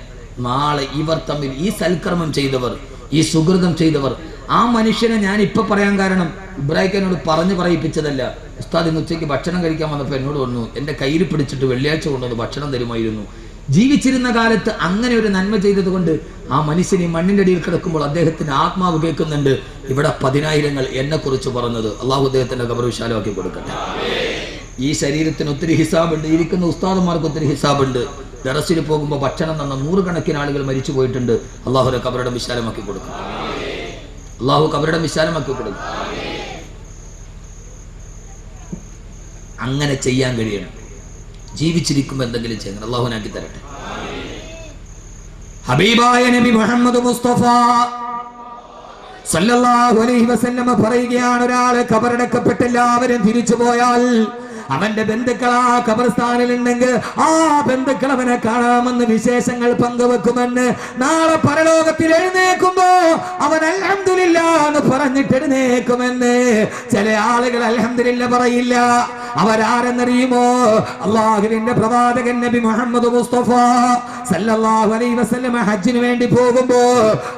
നാളെ ഇവർ തമ്മിൽ ഈ സൽക്കർമ്മം ചെയ്തവർ, ഈ സുഹൃതം ചെയ്തവർ, ആ മനുഷ്യനെ ഞാൻ ഇപ്പൊ പറയാൻ കാരണം ഇബ്രാഹിമിനോട് പറഞ്ഞു പറയിപ്പിച്ചതല്ല. ഉസ്താദ് ഇന്ന് ഉച്ചയ്ക്ക് ഭക്ഷണം കഴിക്കാൻ വന്നപ്പോൾ എന്നോട് വന്നു, എന്റെ കയ്യിൽ പിടിച്ചിട്ട് വെള്ളിയാഴ്ച കൊണ്ടുവന്ന് ഭക്ഷണം തരുമായിരുന്നു. ജീവിച്ചിരുന്ന കാലത്ത് അങ്ങനെ ഒരു നന്മ ചെയ്തത് കൊണ്ട് ആ മനുഷ്യൻ ഈ മണ്ണിന്റെ അടിയിൽ കിടക്കുമ്പോൾ അദ്ദേഹത്തിന്റെ ആത്മാവ് കേൾക്കുന്നുണ്ട്. ഇവിടെ 10,000 എന്നെ കുറിച്ച് പറഞ്ഞത്. അള്ളാഹു അദ്ദേഹത്തിന്റെ ഖബർ വിശാലമാക്കി കൊടുക്കട്ടെ. ഈ ശരീരത്തിന് ഒത്തിരി ഹിസാബുണ്ട്, ഇരിക്കുന്ന ഉസ്താദന്മാർക്ക് ഒത്തിരി ഹിസാബുണ്ട്. ദറസിൽ പോകുമ്പോൾ ഭക്ഷണം തന്ന 100 കണക്കിന് ആളുകൾ മരിച്ചു പോയിട്ടുണ്ട്. അള്ളാഹുരെ ഖബറിടം വിശാലമാക്കി കൊടുക്കും. അള്ളാഹു ഖബറിടം വിശാലമാക്കി കൊടുക്കും. അങ്ങനെ ചെയ്യാൻ കഴിയണം. ജീവിച്ചിരിക്കുമ്പോൾ എന്തെങ്കിലും ചെയ്യണം. അള്ളാഹുനാക്കി തരട്ടെ. ഹബീബായ നബി മുഹമ്മദ് മുസ്തഫ സല്ലല്ലാഹു അലൈഹി വസല്ലം പറയുകയാണ്, ഒരാള് ഖബറടക്കപ്പെട്ട് എല്ലാവരും തിരിച്ചു പോയാൽ അവന്റെ ബന്ധുക്കൾ ആ ഖബർസ്ഥാനിൽ ഉണ്ടെങ്കിൽ ആ ബന്ധുക്കൾ അവനെ കാണാമെന്ന് വിശേഷങ്ങൾ പങ്കുവെക്കുമെന്ന്. നാളെ പരലോകത്തിൽ എഴുന്നേക്കുമ്പോ അവൻ അൽഹംദുലില്ലാഹ് എന്ന് പറഞ്ഞിട്ട് എഴുന്നേക്കുമെന്ന്. ചില ആളുകൾ അൽഹംദുലില്ലാഹ് പറയില്ല. അവരാരെന്നറിയുമോ? അള്ളാഹുവിന്റെ പ്രവാചകൻ നബി മുഹമ്മദ് മുസ്തഫ സല്ലല്ലാഹു അലൈഹി വസല്ലം ഹജ്ജിന് വേണ്ടി പോകുമ്പോ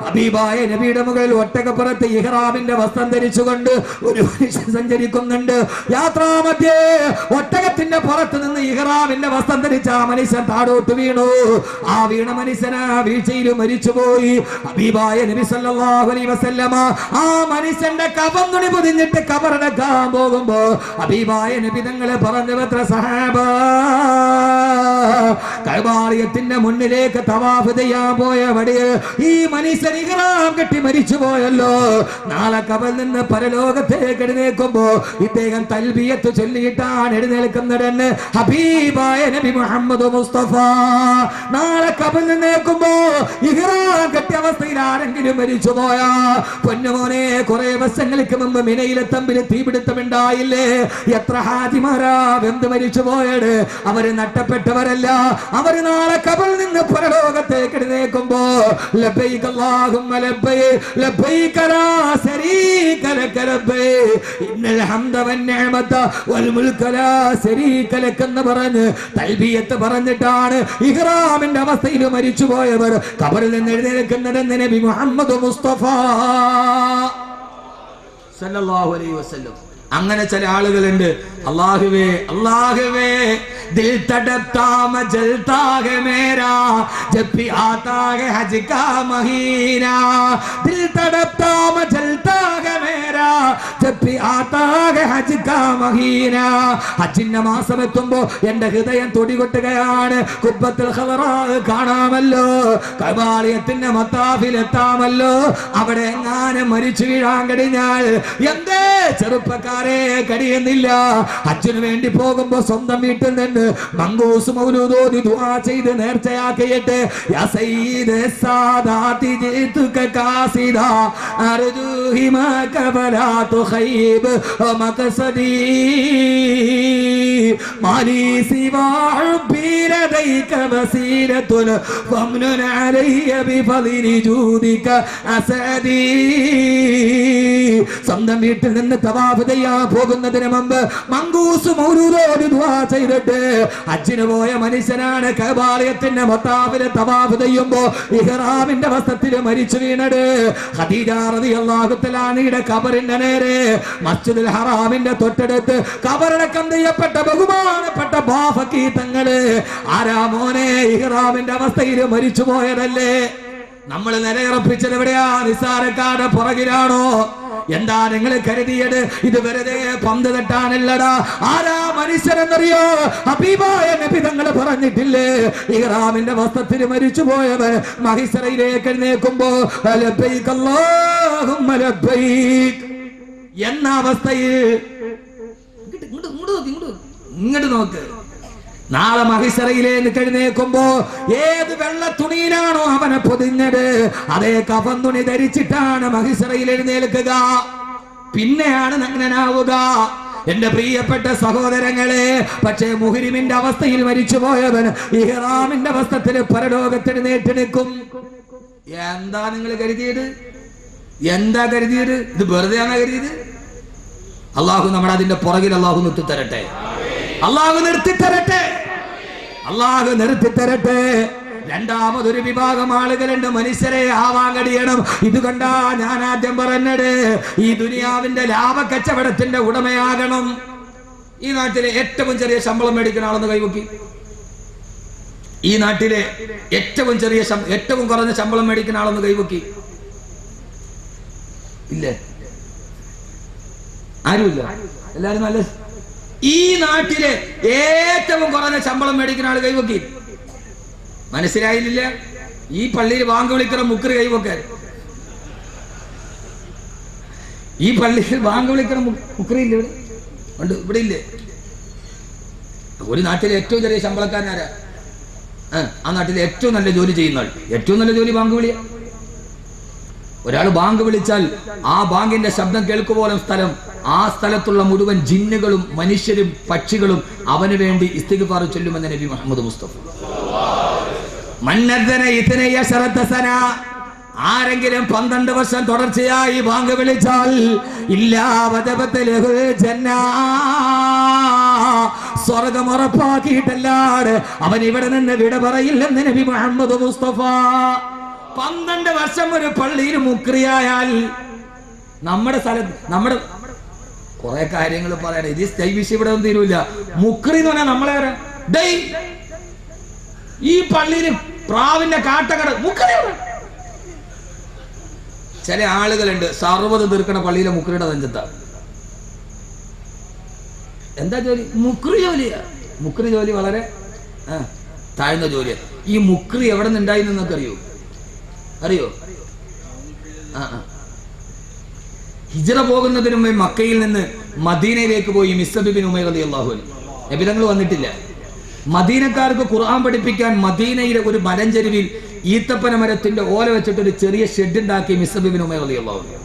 ഹബീബായ നബിയുടെ മുകളിൽ ഒട്ടകപ്പുറത്ത് ഇഹ്റാമിന്റെ വസ്ത്രം ധരിച്ചുകൊണ്ട് ഒരു മനുഷ്യൻ സഞ്ചരിക്കുന്നുണ്ട്. യാത്രാമധ്യേ ഒട്ടകത്തിന്റെ പുറത്ത് നിന്ന് ഇഹ്റാമിന്റെ വസ്ത്രം ധരിച്ച ആ മനുഷ്യൻ താഴോട്ട് വീണു. ആ വീണ മനുഷ്യൻ ആ വീഴ്ചയിൽ മരിച്ചുപോയി. ഹബീബായ നബി സല്ലല്ലാഹു അലൈഹി വസല്ലം ആ മനുഷ്യന്റെ കബന്നുണി പൊതിഞ്ഞിട്ട് കബറടക്കാൻ പോകുമ്പോ ഹബീബായ നബി തങ്ങളെ പറഞ്ഞവത്ര സഹാബ കഅബാലയത്തിന്റെ മുന്നിലേക്ക് തവാഫ് ചെയ്യാൻ പോയ വടിയിൽ ഈ മനുഷ്യൻ ഇഹ്റാം കെട്ടി മരിച്ചു പോയല്ലോ. നാളെ ഖബറിൽ നിന്ന് പരലോകത്തേക്ക് എഴുന്നേൽക്കുമ്പോ ഇദ്ദേഹം തൽബിയത്ത് ചൊല്ലിയിട്ടാണ് എഴുന്നേൽക്കുന്നതെന്ന് ഹബീബായ നബി മുഹമ്മദ് മുസ്തഫ. നാളെ ഖബറിൽ നിന്നേൽക്കുമ്പോ ഇഹ്റാം കെട്ടിയ അവസ്ഥയിൽ ആരെങ്കിലും മരിച്ചു പോയാ പൊന്നുമോനെ, കുറെ വർഷങ്ങൾക്ക് മുമ്പ് മിനയിലെ തമ്പിൽ തീപിടുത്തമുണ്ടായില്ലേ? എത്ര ഹാജിമാരാ വെന്ത് മരിച്ചു പോയത്. അവര് നഷ്ടപ്പെട്ടവരല്ല, അവര് നാളെ ഖബറിൽ നിന്ന് പരലോകത്തേക്ക് എഴുന്നേൽക്കുമ്പോ ലബ്ബൈക അല്ലാഹുമ്മ ലബ്ബൈക് ലബ്ബൈക ലാ ശരീക ലക ലബ്ബൈക് ഇന്നൽ ഹംദ വന്നിഅമത വൽ മുൽക ലാ ശരീക ലക എന്ന് പറഞ്ഞ് തൽബിയത്ത് പറഞ്ഞിട്ടാണ് ഇഹ്റാമിന്റെ അവസ്ഥയിൽ മരിച്ചു പോയവർ ഖബറിൽ നിന്ന് എഴുന്നേൽക്കുന്നതെന്ന് നബി മുഹമ്മദ് മുസ്തഫ സല്ലല്ലാഹു അലൈഹി വസല്ലം. അങ്ങനെ ചില ആളുകളുണ്ട്, അല്ലാഹുവേ അല്ലാഹുവേ ദിൽ തടപ്താ മജൽതാ ഹെ മേരാ ജബ് ഭി ആതാ ഹെ ഹജ് കാ മഹീനാ ദിൽ തടപ്താ മജൽതാ ഹെ മേരാ ജബ് ഭി ആതാ ഹെ ഹജ് കാ മഹീനാ. ഹജ്ജിന്റെ മാസം എത്തുമ്പോ എന്റെ ഹൃദയം തുടികൊട്ടുകയാണ്. ഖുബ്ബത്തുൽ ഖളറാ കാണാമല്ലോ, കഅബാലയത്തിന്റെ മത്താഫിൽ എത്താമല്ലോ. അവിടെ എങ്ങാനും മരിച്ചു വീഴാൻ കഴിഞ്ഞാൽ എന്തേ ചെറുപ്പക്കാരെ കഴിയുന്നില്ല? ഹജ്ജിന് വേണ്ടി പോകുമ്പോ സ്വന്തം വീട്ടിൽ നിന്ന് മങ്കൂസ് മൗലൂദ് ഓതി ദുആ ചെയ്ത് നേർച്ചയാക്കിയിട്ട് യാ സയ്യിദ സാദാതി ജിതുക കാസിദാ അർജു ഹിമക വലാ തുഖൈബ് മഖസദി മാലി സിവാ ഹുബ്ബി ലദൈക വസീലത്തുൻ ഫംനുൻ അലയ്യ ബിഫളിനി ജൂദിക അസദി. സ്വന്തം വീട്ടിൽ നിന്ന് തവാഫ് ചെയ്യാൻ പോകുന്നതിന് മുമ്പ് മങ്കൂസ് മൗലൂദ് ഓതി ദുആ ചെയ്തിട്ട് ഹജ്ജിന് പോയ മനുഷ്യനാണ് കഅബാലയത്തിന്റെ മത്താഫിലെ തവാഫ് ചെയ്യുമ്പോ ഇഹ്റാമിന്റെ വസ്ത്രത്തിൽ മരിച്ചു വീണത്. ഖദീജ റളിയല്ലാഹു തആല അൻഹയുടെ ഖബറിന്റെ നേരെ മസ്ജിദുൽ ഹറാമിന്റെ തൊട്ടടുത്ത് ഖബറടക്കം ചെയ്യപ്പെട്ട ബഹുമാനപ്പെട്ട ബാഫക്കി തങ്ങള് ആരാ മോനെ ഇഹ്റാമിന്റെ അവസ്ഥയിൽ മരിച്ചു പോയതല്ലേ? നമ്മൾ നിലയുറപ്പിച്ചത് എവിടെയാ? നിസ്സാരക്കാരുടെ പുറകിലാണോ? എന്താ നിങ്ങൾ കരുതിയത്? ഇത് വെറുതെ പന്ത് തട്ടാനല്ലടാ. ആരാ മനുഷ്യരെന്നറിയോ? ഹബീബായ നബി തങ്ങൾ പറഞ്ഞിട്ടില്ലേ, ഇഹ്റാമിന്റെ വസ്ത്രത്തിൽ മരിച്ചു പോയവർ മഹിസറയിലേക്ക് എഴുന്നേൽക്കുമ്പോ ലബ്ബൈക് അല്ലാഹുമ്മ ലബ്ബൈക് എന്ന അവസ്ഥയിൽ ഇങ്ങോട്ട് നോക്ക്. നാളെ മഹിസറയിലേക്ക് എഴുന്നേൽക്കുമ്പോ ഏത് വെള്ള തുണിയിലാണോ അവനെ പൊതിഞ്ഞത് അതേ കഫൻ തുണി ധരിച്ചിട്ടാണ് മഹിസറയിൽ എഴുന്നേൽക്കുക. പിന്നെയാണ് നഗ്നനാവുക. എന്റെ പ്രിയപ്പെട്ട സഹോദരങ്ങളെ, പക്ഷേ മുഹ്രിമിന്റെ അവസ്ഥയിൽ മരിച്ചുപോയവൻ ഇഹ്റാമിന്റെ വസ്ത്രത്തിൽ പരലോകത്തെഴുന്നേറ്റ് നിൽക്കും. എന്താ നിങ്ങൾ കരുതിയത്? എന്താ കരുതിയത്? ഇത് വെറുതെയാണ് കരുതിയത്? അള്ളാഹു നമ്മുടെ അതിന്റെ പുറകിൽ അള്ളാഹു നിർത്തിത്തരട്ടെ, അള്ളാഹു നിർത്തിത്തരട്ടെ, അള്ളാഹു നിർത്തിത്തരട്ടെ. രണ്ടാമതൊരു വിഭാഗം ആളുകളുണ്ട്, മനുഷ്യരെ ആവാൻ കഴിയണം. ഇത് കണ്ടാ ഞാൻ ആദ്യം പറഞ്ഞത്, ഈ ദുനിയാവിന്റെ ലാഭക്കച്ചവടത്തിന്റെ ഉടമയാകണം. ഈ നാട്ടിലെ ഏറ്റവും ചെറിയ ശമ്പളം മേടിക്കുന്ന ആളെന്ന് കൈവക്കി. ഈ നാട്ടിലെ ഏറ്റവും കുറഞ്ഞ ശമ്പളം മേടിക്കുന്ന ആളെന്ന് കൈവക്കി. ഇല്ലേ? ആരുമില്ല, എല്ലാരും നല്ല. ഈ നാട്ടിലെ ഏറ്റവും കുറഞ്ഞ ശമ്പളം മേടിക്കുന്ന ആള് കൈവക്കി. മനസ്സിലായില്ല? ഈ പള്ളിയിൽ വാങ്ക് വിളിക്കുന്ന മുക്കറി കൈവക്കാൻ. ഈ പള്ളിയിൽ വാങ്ക് വിളിക്കുന്ന മുക്കറി ഇല്ല ഇവിടെ ഉണ്ട്, ഇവിടെ ഇല്ലേ? ഒരു നാട്ടിലെ ഏറ്റവും ചെറിയ ശമ്പളക്കാരനാരാ? ആ നാട്ടിലെ ഏറ്റവും നല്ല ജോലി ചെയ്യുന്ന ആൾ. ഏറ്റവും നല്ല ജോലി ബാങ്ക് വിളിയ. ഒരാൾ ബാങ്ക് വിളിച്ചാൽ ആ ബാങ്കിന്റെ ശബ്ദം കേൾക്കുപോലെ സ്ഥലം, ആ സ്ഥലത്തുള്ള മുഴുവൻ ജിന്നുകളും മനുഷ്യരും പക്ഷികളും അവന് വേണ്ടി ഇസ്തിഗ്ഫാർ ചൊല്ലുമെന്ന് നബി മുഹമ്മദ് മുസ്തഫ. ആരെങ്കിലും 12 വർഷം തുടർച്ചയായി ബാങ്ക് വിളിച്ചാൽ സ്വർഗം ഉറപ്പാക്കിയിട്ടല്ലാതെ അവൻ ഇവിടെ നിന്ന് വിട പറയില്ലെന്ന് നബി മുഹമ്മദ് മുസ്തഫ. 12 വർഷം ഒരു പള്ളിയിൽ മുക്രിയായാൽ നമ്മുടെ സ്ഥലത്ത് നമ്മുടെ കുറെ കാര്യങ്ങൾ പറയണേ. ഇത് സ്റ്റൈ വിഷയം ഇവിടെ ഒന്നും തീരൂല. മുക്രി എന്ന് പറഞ്ഞാൽ നമ്മളെ ഈ പള്ളിയിൽ പ്രാവിന്റെ കാട്ടക്കട മുക്രി. ചില ആളുകളുണ്ട് സർവ്വത് തീർക്കണ പള്ളിയിലെ മുക്രിയുടെ നെഞ്ചത്താണ്. എന്താ ജോലി? മുക്രി ജോലിയാ. മുക്രി ജോലി വളരെ താഴ്ന്ന ജോലിയാണ്. ഈ മുക്രി എവിടെ നിന്നുണ്ടായി എന്നൊക്കെ അറിയോ? ഹിജ്റ പോകുന്നതിന് മുമ്പേ മക്കയിൽ നിന്ന് മദീനയിലേക്ക് പോയി മിസ്അബ് ബിൻ ഉമൈർ റളിയല്ലാഹു അൻഹു. നബി തങ്ങൾ വന്നിട്ടില്ല. മദീനക്കാർക്ക് ഖുർആൻ പഠിപ്പിക്കാൻ മദീനയിലെ ഒരു മലഞ്ചെരുവിൽ ഈത്തപ്പന മരത്തിന്റെ ഓല വെച്ചിട്ട് ഒരു ചെറിയ ഷെഡ് ഉണ്ടാക്കി മിസ്അബ് ബിൻ ഉമൈർ റളിയല്ലാഹു അൻഹു.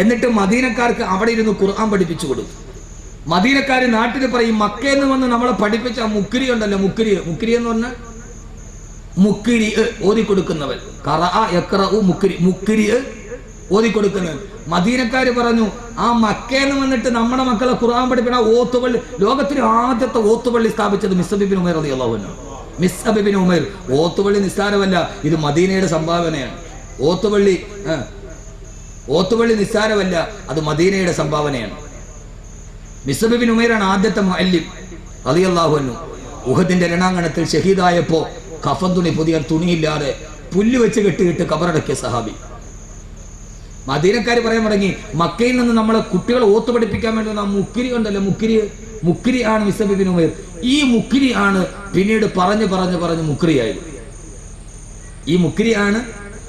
എന്നിട്ട് മദീനക്കാർക്ക് അവിടെ ഇരുന്ന് ഖുർആൻ പഠിപ്പിച്ചു കൊടുത്തു. മദീനക്കാർ നാട്ടിൽ പറയും, മക്കയിൽ നിന്ന് വന്ന് നമ്മളെ പഠിപ്പിച്ച മുക്രി ഉണ്ടല്ലോ, മുക്രി എന്ന് പറഞ്ഞാൽ മുക്രി ഓതി കൊടുക്കുന്നവൻ, മുക്രി ഓതി കൊടുക്കുന്നവൻ. മദീനക്കാര് പറഞ്ഞു, ആ മക്കയിൽ നിന്ന് വന്നിട്ട് നമ്മുടെ മക്കളെ ഖുർആൻ പഠിപ്പിക്കുന്ന ഓത്തുപള്ളി, ലോകത്തിലെ ആദ്യത്തെ ഓത്തുപള്ളി സ്ഥാപിച്ചത് മിസ്അബ് ബിൻ ഉമൈർ റളിയല്ലാഹു അൻഹു. Musab bin Umair. ഓത്തുപള്ളി നിസ്സാരമല്ല, ഇത് മദീനയുടെ സംഭാവനയാണ്. ഓത്തുപള്ളി നിസ്സാരമല്ല, അത് മദീനയുടെ സംഭാവനയാണ്. മിസ്അബ് ബിൻ ഉമൈറാണ് ആദ്യത്തെ മുഅല്ലിം റളിയല്ലാഹു അൻഹു. ഉഹദിന്റെ രണാങ്കണത്തിൽ ഷഹീദായപ്പോ കഫൻ തുണി പുതിയ തുണിയില്ലാതെ പുല്ല് വെച്ച് കെട്ടിയിട്ട് കബറടക്കിയ സഹാബി. മദീനക്കാർ പറയാൻ തുടങ്ങി, മക്കയിൽ നിന്ന് നമ്മളെ കുട്ടികളെ ഓത്തു പഠിപ്പിക്കാൻ വേണ്ടി ആ മുക്രി ഉണ്ടല്ലോ, മുക്രി ആണ് മിസ്അബ് ബിൻ ഉമൈർ. ഈ മുക്രി ആണ് പിന്നീട് പറഞ്ഞ് മുക്രിയായത്. ഈ മുക്രിയാണ്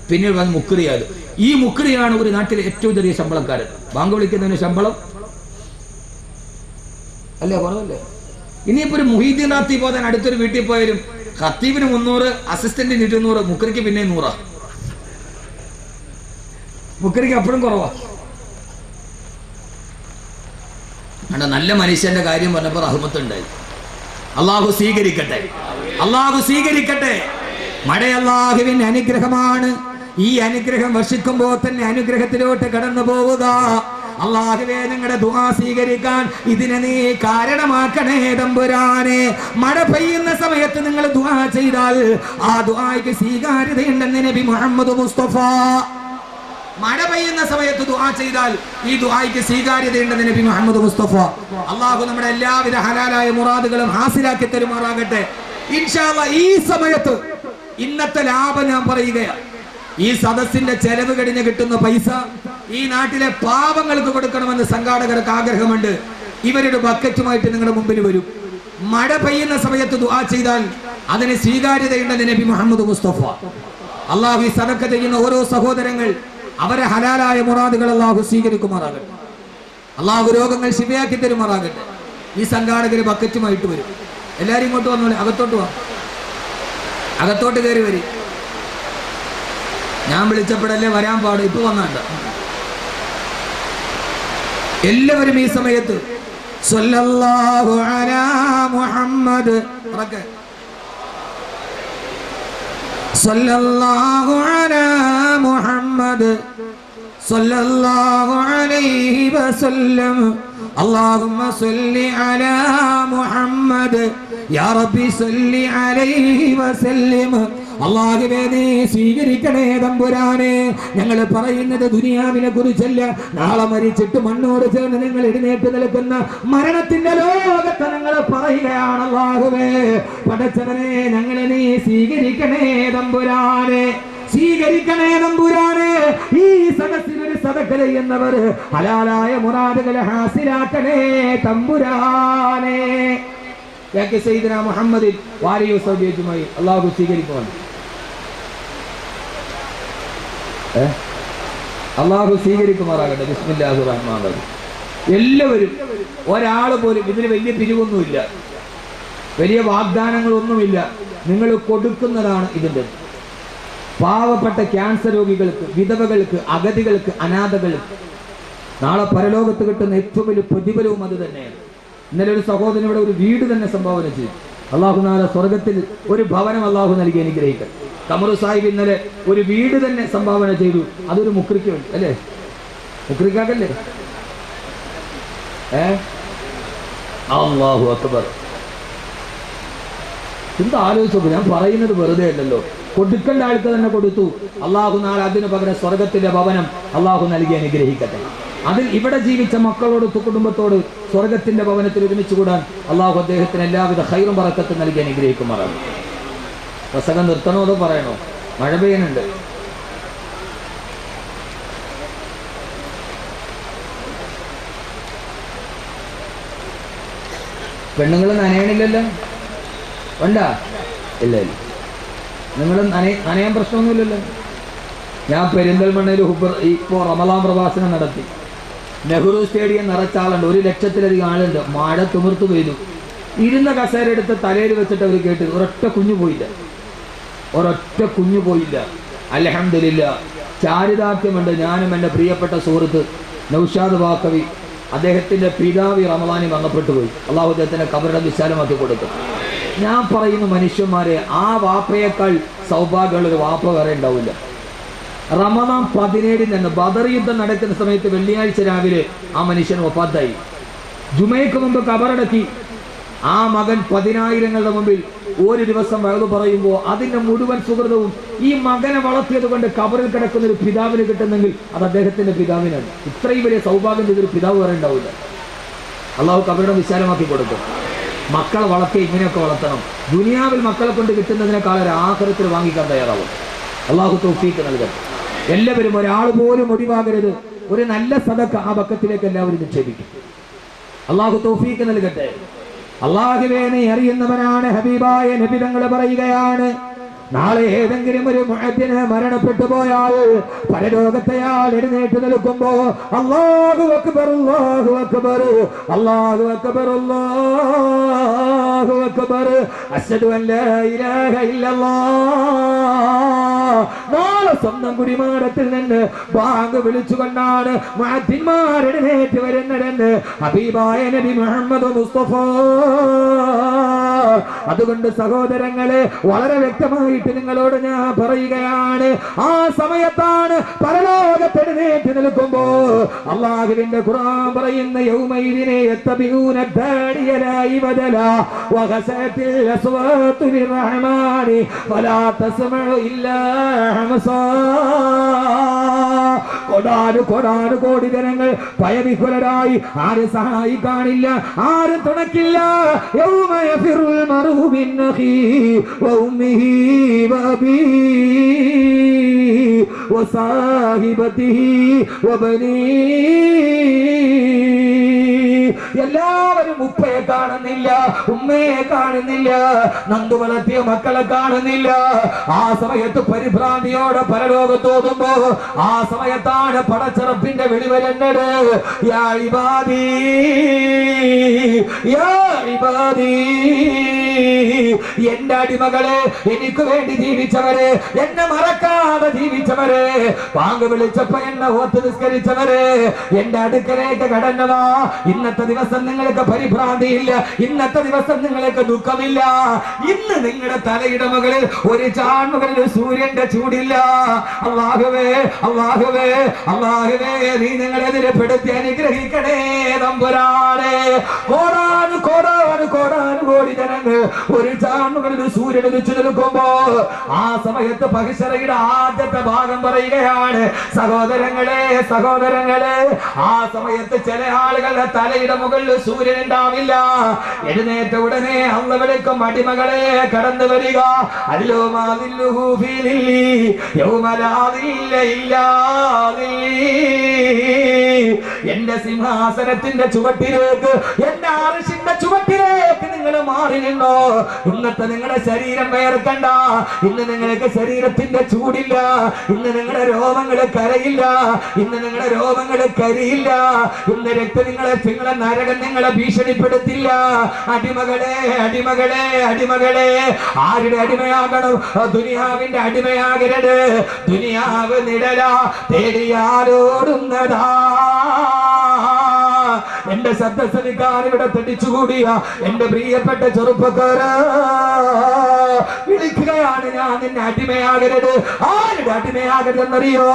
പിന്നീട് പറഞ്ഞ് മുക്രിയായത്. ഈ മുക്രിയാണ് ഒരു നാട്ടിലെ ഏറ്റവും ചെറിയ ശമ്പളക്കാരൻ. ബാങ്ക് വിളിക്കുന്നതിന് ശമ്പളം അല്ലേ, കുറവല്ലേ? ഇനിയിപ്പോ ഒരു മുഹീദ്ദീൻ റാത്തീബ് പോകാൻ അടുത്തൊരു വീട്ടിൽ പോയാലും ഖത്തീബിന് 300, അസിസ്റ്റന്റിന് 200, മുക്രിക്ക് പിന്നെ 100. മുക്രിക്ക് അപ്പോഴും കുറവാ. നല്ല മനുഷ്യന്റെ കാര്യം പറഞ്ഞപ്പോ റഹ്മത്തുണ്ടായി. അള്ളാഹു സ്വീകരിക്കട്ടെ. മഴ അള്ളാഹുവിന്റെ അനുഗ്രഹമാണ്. ഈ അനുഗ്രഹം വർഷിക്കുമ്പോൾ തന്നെ അനുഗ്രഹത്തിലോട്ട് കടന്നു പോവുക. അല്ലാഹുവേ, ഞങ്ങളുടെ ദുആ സ്വീകരിക്കാൻ ഇതിനെ നീ കാരണമാക്കണേ തമ്പുരാനെ. മഴ പെയ്യുന്ന സമയത്ത് നിങ്ങൾ ദുആ ചെയ്താൽ ആ ദുആയ്ക്ക് സ്വീകാര്യതയുണ്ടെന്ന് നബി മുഹമ്മദ് മുസ്തഫ. മഴ പെയ്യുന്ന സമയത്ത് ദുആ ചെയ്താൽ ഈ ദുആയ്ക്ക് സ്വീകാര്യതയുണ്ടെന്ന് നബി മുഹമ്മദ് മുസ്തഫ. അല്ലാഹു നമ്മുടെ എല്ലാവിധ ഹലാലായ മുറാദുകളും ഹാസിലാക്കി തരുമാറാകട്ടെ ഇൻഷാ അല്ലാഹ്. ഈ സമയത്ത് ഇന്നത്തെ ലാഭം ഞാൻ പറയുകയാണ്. ഈ സദസ്സിന്റെ ചെലവ് കഴിഞ്ഞ് കിട്ടുന്ന പൈസ ഈ നാട്ടിലെ പാവങ്ങൾക്ക് കൊടുക്കണമെന്ന് സംഘാടകർക്ക് ആഗ്രഹമുണ്ട്. ഇവരുടെ ബക്കറ്റുമായിട്ട് നിങ്ങളുടെ മുമ്പിൽ വരും. മഴ പെയ്യുന്ന സമയത്ത് ദുആ ചെയ്താൽ അതിന് സ്വീകാര്യതയുണ്ടെന്ന് നബി മുഹമ്മദ് മുസ്തഫ. അല്ലാഹു ഈ സദഖ ചെയ്യുന്ന ഓരോ സഹോദരങ്ങൾ അവരെ ഹലാലായ മുറാദുകൾ അല്ലാഹു സ്വീകരിക്കുമാറാകട്ടെ. അല്ലാഹു രോഗങ്ങൾ ശിഫയാക്കി തരുമാറാകട്ടെ. ഈ സംഘാടകർ ബക്കറ്റുമായിട്ട് വരും. എല്ലാരും ഇങ്ങോട്ട് വന്നോളെ, അകത്തോട്ട് കയറി വരും. ഞാൻ വിളിച്ചപ്പോഴല്ലേ വരാൻ പാട്, ഇപ്പൊ വന്നാണ്ട. എല്ലാവരും ഈ സമയത്ത് സ്വല്ലല്ലാഹു അലാ മുഹമ്മദ്, സ്വല്ലല്ലാഹു അലാ മുഹമ്മദ് സ്വല്ലല്ലാഹു അലൈഹി വസല്ലം അല്ലാഹുമ്മ സ്വല്ലി അലാ മുഹമ്മദ് യാ റബ്ബി സ്വല്ലി അലൈഹി വസല്ലം. അല്ലാഹുവേ, നീ സ്വീകരിക്കണേ തമ്പുരാനെ. ഞങ്ങൾ പറയുന്നത് ദുനിയാവിനെ കുറിച്ചല്ല. നാളെ മരിച്ചിട്ട് മണ്ണോട് ചേർന്ന് നിങ്ങൾ എഴുന്നേറ്റ് നിൽക്കുന്ന മരണത്തിന്റെ ലോകത്തെ ഞങ്ങൾ പറയുകയാണ്. അല്ലാഹുവേ, പടച്ചവനെ, ഞങ്ങളെ നീ സ്വീകരിക്കണേ തമ്പുരാനെ. ഈ സദസ്സിനൊരു സദഖ ചെയ്യുന്നവർ ഹലാലായ മുറാദുകളെ ഹാസിലാക്കണേ തമ്പുരാനെ. സയ്യിദനാ മുഹമ്മദിൻ വാരിയോ സൗദിയുമായി അല്ലാഹു സ്വീകരിക്കുവാൻ. അല്ലാഹു സ്വീകരിക്കുമാറാകട്ടെ. ബിസ്മില്ലാഹിർ റഹ്മാനിർ റഹീം. എല്ലാവരും, ഒരാൾ പോലും ഇതിന് വലിയ പിരിവൊന്നുമില്ല, വലിയ വാഗ്ദാനങ്ങളൊന്നുമില്ല. നിങ്ങൾ കൊടുക്കുന്നതാണ് ഇതിൻ്റെ. പാവപ്പെട്ട ക്യാൻസർ രോഗികൾക്ക്, വിധവകൾക്ക്, അഗതികൾക്ക്, അനാഥകൾക്ക് നാളെ പരലോകത്ത് കിട്ടുന്ന ഏറ്റവും വലിയ പ്രതിഫലവും അത് തന്നെയാണ്. ഇന്നലെ ഒരു സഹോദരൻ ഇവിടെ ഒരു വീട് തന്നെ സംഭാവന ചെയ്തു. അള്ളാഹു നാളെ സ്വർഗത്തിൽ ഒരു ഭവനം അള്ളാഹു നൽകി അനുഗ്രഹിക്കട്ടെ. കമറു സാഹിബ് ഇന്നലെ ഒരു വീട് തന്നെ സംഭാവന ചെയ്തു. അതൊരു മുക്രിക്ക് വേണ്ടി അല്ലേ? മുക്രിക്കാക്കല്ലേ? അല്ലാഹു അക്ബർ. എന്താ ആലോചിച്ചു? ഞാൻ പറയുന്നത് വെറുതെ അല്ലല്ലോ. കൊടുക്കേണ്ട ആൾക്ക് തന്നെ കൊടുത്തു. അള്ളാഹു നാളെ അതിനു പകരം സ്വർഗത്തിന്റെ ഭവനം അള്ളാഹു നൽകി അനുഗ്രഹിക്കട്ടെ. അതിൽ ഇവിടെ ജീവിച്ച മക്കളോട്, കുടുംബത്തോട് സ്വർഗത്തിന്റെ ഭവനത്തിൽ ഒരുമിച്ച് കൂടാൻ അള്ളാഹു അദ്ദേഹത്തിന് എല്ലാവിധ ഖൈറും ബറക്കത്തും നൽകി അനുഗ്രഹിക്കുമാറാണ്. പ്രസംഗം നിർത്തണോ അതോ പറയണോ? മഴ പെയ്യുന്നുണ്ട്. പെണ്ണുങ്ങൾ നനയണില്ലല്ലോ, വേണ്ട ഇല്ല ഇല്ല, നിങ്ങൾ നനയാൻ പ്രശ്നമൊന്നുമില്ലല്ലോ. ഞാൻ പെരിന്തൽമണ്ണയിൽ ഇപ്പോൾ റമദാൻ പ്രഭാഷണം നടത്തി. നെഹ്റു സ്റ്റേഡിയം നിറച്ചാളുണ്ട്, 1,00,000-ലധികം ആളുണ്ട്. മഴ തിമിർത്തു പെയ്തു. ഇരുന്ന കസേര എടുത്ത് തലയിൽ വെച്ചിട്ട് അവർ കേട്ട് ഒരൊറ്റ കുഞ്ഞു പോയില്ല. അൽഹംദുലില്ലാ, ചാരിതാർത്ഥ്യമുണ്ട്. ഞാനും എൻ്റെ പ്രിയപ്പെട്ട സുഹൃത്ത് നൗഷാദ് ബാക്കവി, അദ്ദേഹത്തിൻ്റെ പിതാവ് റമദാനിൽ മരണപ്പെട്ടു പോയി. അള്ളാഹു അദ്ദേഹത്തിൻ്റെ ഖബറിടം വിശാലമാക്കി കൊടുക്കും. ഞാൻ പറയുന്നു മനുഷ്യന്മാരെ, ആ വാപ്പയേക്കാൾ സൗഭാഗ്യമുള്ള ഒരു വാപ്പ വേറെ ഉണ്ടാവില്ല. റമദാൻ 17 തന്നെ ബദർ യുദ്ധം നടക്കുന്ന സമയത്ത് വെള്ളിയാഴ്ച രാവിലെ ആ മനുഷ്യൻ വഫാത്തായി. ജുമയ്ക്ക് മുമ്പ് ഖബറടക്കി. ആ മകൻ 10,000ങ്ങളുടെ മുമ്പിൽ ഒരു ദിവസം വയത് പറയുമ്പോൾ അതിന്റെ മുഴുവൻ സുഹൃതവും ഈ മകനെ വളർത്തിയത് കൊണ്ട് ഖബറിൽ കിടക്കുന്ന ഒരു പിതാവിന് കിട്ടുന്നെങ്കിൽ അത് അദ്ദേഹത്തിന്റെ പിതാവിനാണ്. ഇത്രയും വലിയ സൗഭാഗ്യം ചെയ്തൊരു പിതാവ് വേറെ ഉണ്ടാവില്ല. അള്ളാഹു ഖബറിടം വിശാലമാക്കി കൊടുക്കും. മക്കളെ വളർത്തി ഇങ്ങനെയൊക്കെ വളർത്തണം. ദുനിയാവിൽ മക്കളെ കൊണ്ട് കിട്ടുന്നതിനേക്കാൾ ആഖിറത്തിൽ വാങ്ങിക്കാൻ തയ്യാറാവും. അള്ളാഹു തൗഫീഖ് നൽകട്ടെ. എല്ലാവരും ഒരാൾ പോലും ഒഴിവാകരുത്. ഒരു നല്ല സദഖ ആ ബക്കത്തിലേക്ക് എല്ലാവരും നിക്ഷേപിക്കും. അള്ളാഹു തൗഫീഖ് നൽകട്ടെ. അള്ളാഹുവേ, നീ അറിയുന്നവനാണ്. ഹബീബായ നബി തങ്ങൾ പറയുകയാണ്, നാളെ ഏതെങ്കിലും ഒരു മുഅദ്ദിന് മരണപ്പെട്ടു പോയാൽ പരലോകത്തെയാൾ എഴുന്നേറ്റ് നിൽക്കുമ്പോ അല്ലാഹു അക്ബർ അല്ലാഹു അക്ബർ അല്ലാഹു അക്ബർ അല്ലാഹു അക്ബർ അശ്ഹദു അൻ ലാ ഇലാഹ ഇല്ലല്ലാഹ്, നാളെ സ്വന്തം കുടിമാടത്തിൽ നിന്ന് ബാങ്ക് വിളിച്ചുകൊണ്ടാണ് മുഅദ്ദിന്മാർ എഴുന്നേറ്റ് വരുന്നതെന്ന് ഹബീബായ നബി മുഹമ്മദ് മുസ്തഫ. അതുകൊണ്ട് സഹോദരങ്ങളെ, വളരെ വ്യക്തമായിട്ട് നിങ്ങളോട് ഞാൻ പറയുകയാണ്, ആ സമയത്താണ് പരലോകത്ത് എഴുന്നേറ്റ് നിൽക്കുമ്പോ അല്ലാഹുവിന്റെ ഖുർആൻ പറയുന്ന യൗമൈദിനെ യത്തബിഊന ദാഇയ ലാ ഇബദല വഗസത്തിൽ അസ്വാതു ലിർറഹ്മാനി വലാ തസ്മഉ ഇല്ലാ ഹംസാ. കോടാനു കോടി ജനങ്ങൾ ഭയവിഹ്വലരായി, ആരും സഹായിക്കാനില്ല, ആരും തുണക്കില്ല. യൗമ യഫിറുൽ മർഉ മിൻ അഖീഹി വഉമ്മിഹി വഅബീഹി വസാഹിബതിഹി വബനീഹി. എല്ലാവരും ഉപ്പയെ കാണുന്നില്ല, ഉമ്മയെ കാണുന്നില്ല, നന്ദു വളർത്തിയ മക്കളെ കാണുന്നില്ല. ആ സമയത്ത് പരിഭ്രാന്തിയോടെ പരലോകത്തോതുമ്പോ ആ സമയത്താണ് പടച്ചറപ്പിന്റെ വെളിവരുന്നത്. യാ ഇബാദി യാ ഇബാദി, എന്റെ അടിമകളെ, എനിക്ക് വേണ്ടി ജീവിച്ചവരെ, എന്നെ മറക്കാതെ ജീവിച്ചവരെ, പാങ്ക് വിളിച്ചപ്പോ എന്നെ ഓത്ത് നിസ്കരിച്ചവരെ, എന്റെ അടുക്കലേക്ക് കടന്നവാ. ഇന്നത്തെ ദിവസം നിങ്ങൾക്ക് പരിഭ്രാന്തിയില്ല, ഇന്നത്തെ ദിവസം നിങ്ങൾക്ക് ദുഃഖമില്ല. ഇന്ന് നിങ്ങളുടെ തലയുടെ മുകളിൽ ഒരു ചാൺമുകളിൽ സൂര്യന്റെ ചൂടില്ല. അല്ലാഹുവേ അല്ലാഹുവേ അല്ലാഹുവേ, നീ നിങ്ങളെതിരെ പെടുത്തി അനുഗ്രഹിക്കണേ തമ്പുരാനെ. കോടാനു കോടി ജനങ്ങൾ ഒരു ചാൺമുകളിൽ സൂര്യൻ ഉദിച്ചു നിൽക്കുമ്പോ ആ സമയത്ത് പഹിശറയുടെ ആദ്യത്തെ ഭാഗം പറയുകയാണ്, സഹോദരങ്ങളെ ആ സമയത്ത് ചില ആളുകളുടെ തലയുടെ മുകളിൽ സൂര്യൻ ഉണ്ടാവില്ല. എഴുന്നേറ്റ ഉടനെ അള്ള വിളിക്കും, അടിമകളെ കടന്നു വരിക. എന്റെ സിംഹാസനത്തിന്റെ ചുവട്ടിലേക്ക്, എന്റെ അർശിന്റെ ചുവട്ടിലേക്ക് നിങ്ങൾ മാറി നിന്നോ. ഇന്നത്തെ നിങ്ങളുടെ ശരീരം വേർക്കണ്ട. ഇന്ന് നിങ്ങൾക്ക് ശരീരത്തിന്റെ ചൂടില്ല. ഇന്ന് നിങ്ങളുടെ രോമങ്ങൾ കരയില്ല. ഇന്ന് നിങ്ങളുടെ രോമങ്ങൾ കരിയില്ല. ഇന്ന് രക്തം നിങ്ങളെ നരകം നിങ്ങളെ ഭീഷണിപ്പെടുത്തില്ല. അടിമകളെ അടിമകളെ അടിമകളെ, ആരുടെ അടിമയാകണം? ദുനിയാവിന്റെ അടിമയാകരുത്. ദുനിയാവ് നിഴല തേടിയാലോടുന്നതാ. എന്റെ ശബ്ദ ശ്രമിക്കാൻ ഇവിടെ തടിച്ചുകൂടിയ എന്റെ പ്രിയപ്പെട്ട ചെറുപ്പക്കാരാ, വിളിക്കുകയാണ്, ഞാൻ നിന്നെ അടിമയാകരുത്. ആരുടെ അടിമയാകരുതെന്നറിയോ?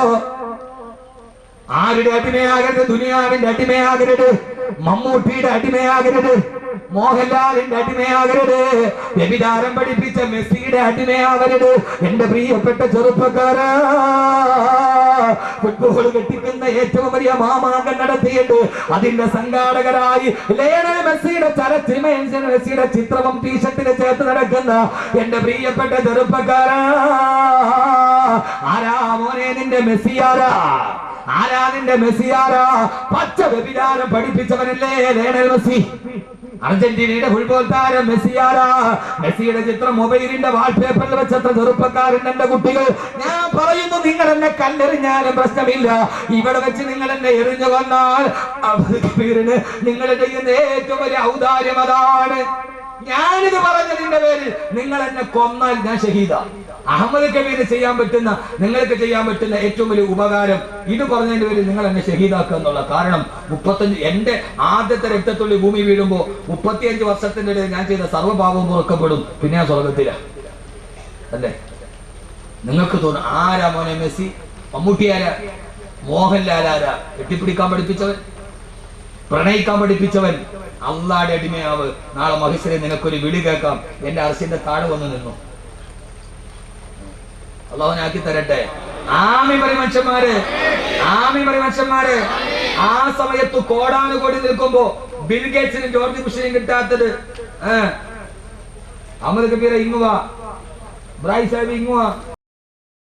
ആരുടെ അടിമയാകരുത്? ദുനിയാവിന്റെ അടിമയാകരുത്. മമ്മൂട്ടിയുടെ അടിമയാകരുത്. മോഹൻലാലിന്റെ അടിമയാകരുത്. വ്യഭിചാരം പഠിപ്പിച്ച മെസ്സിയുടെ അടിമയാകരുത്. എന്റെ പ്രിയപ്പെട്ട ചെറുപ്പക്കാരാ, ഫുട്ബോൾ കെട്ടിക്കുന്ന ഏറ്റവും വലിയ മാമാങ്കം നടത്തിയിട്ട് അതിന്റെ സംഘാടകരായി ലയണൽ മെസ്സിയുടെ മെസ്സിയുടെ ചിത്രവും ടീഷർട്ടിന് ചേർത്ത് നടക്കുന്ന എന്റെ പ്രിയപ്പെട്ട ചെറുപ്പക്കാരാ, ആരാ മോനെ നിന്റെ മെസ്സിയാരാ? ആരാ നിന്റെ മെസ്സിയാരാ? പച്ച വ്യഭിചാരം പഠിപ്പിച്ചവനല്ലേ ലയണൽ മെസ്സി? അർജന്റീനയുടെ ഫുട്ബോൾ താരം മെസ്സിയാരാ? മെസ്സിയുടെ ചിത്രം മൊബൈലിന്റെ വാൾപേപ്പറിൽ വെച്ചത്ര ചെറുപ്പക്കാരൻ എന്റെ കുട്ടികൾ. ഞാൻ പറയുന്നു, നിങ്ങൾ എന്നെ കല്ലെറിഞ്ഞാലും പ്രശ്നമില്ല. ഇവിടെ വെച്ച് നിങ്ങൾ എന്നെ എറിഞ്ഞു വന്നാൽ നിങ്ങൾ ചെയ്യുന്ന ഏറ്റവും വലിയ ഔദാര്യം അതാണ്. ഞാനിത് പറഞ്ഞതിന്റെ പേരിൽ നിങ്ങൾ എന്നെ കൊന്നാൽ ഞാൻ ഷഹീദ. അഹമ്മദ് കബീറിന് ചെയ്യാൻ പറ്റുന്ന, നിങ്ങൾക്ക് ചെയ്യാൻ പറ്റുന്ന ഏറ്റവും വലിയ ഉപകാരം ഇത് പറഞ്ഞതിന്റെ പേരിൽ നിങ്ങൾ എന്നെ ഷഹീദാക്കുക എന്നുള്ള. കാരണം 35 എന്റെ ആദ്യത്തെ രക്തത്തുള്ളി ഭൂമി വീഴുമ്പോ 35 വർഷത്തിന്റെ ഇടയിൽ ഞാൻ ചെയ്ത സർവ്വപാപവും മുറക്കപ്പെടും. പിന്നെ ഞാൻ സ്വർഗത്തില അല്ലേ? നിങ്ങൾക്ക് തോന്നും ആരാ മോനെ മെസ്സി? മമ്മൂട്ടി ആരാ? മോഹൻലാൽ ആരാ? കെട്ടിപ്പിടിക്കാൻ പഠിപ്പിച്ചവൻ, പ്രണയിക്കാൻ പഠിപ്പിച്ചവൻ. അള്ളാടെ അടിമയാവ്. നാളെ മഹിസരെ നിനക്കൊരു വിളി കേൾക്കാം, എന്റെ അർശിന്റെ താഴെ വന്ന് നിന്നു. അള്ളാഹുനാക്കി തരട്ടെ. ആമീൻ പറയും മനുഷ്യന്മാര്, ആമീൻ പറയും മനുഷ്യന്മാര്. ആ സമയത്ത് കോടാനുകോടി നിൽക്കുമ്പോ ബിൽഗേറ്റ്സിനും ജോർജ് ബുഷിനും കിട്ടാത്തത് അഹമ്മദ് കബീർ ഇങ്ങുവാ, ബ്രൈ സാഹിബ് ഇങ്ങുവാ.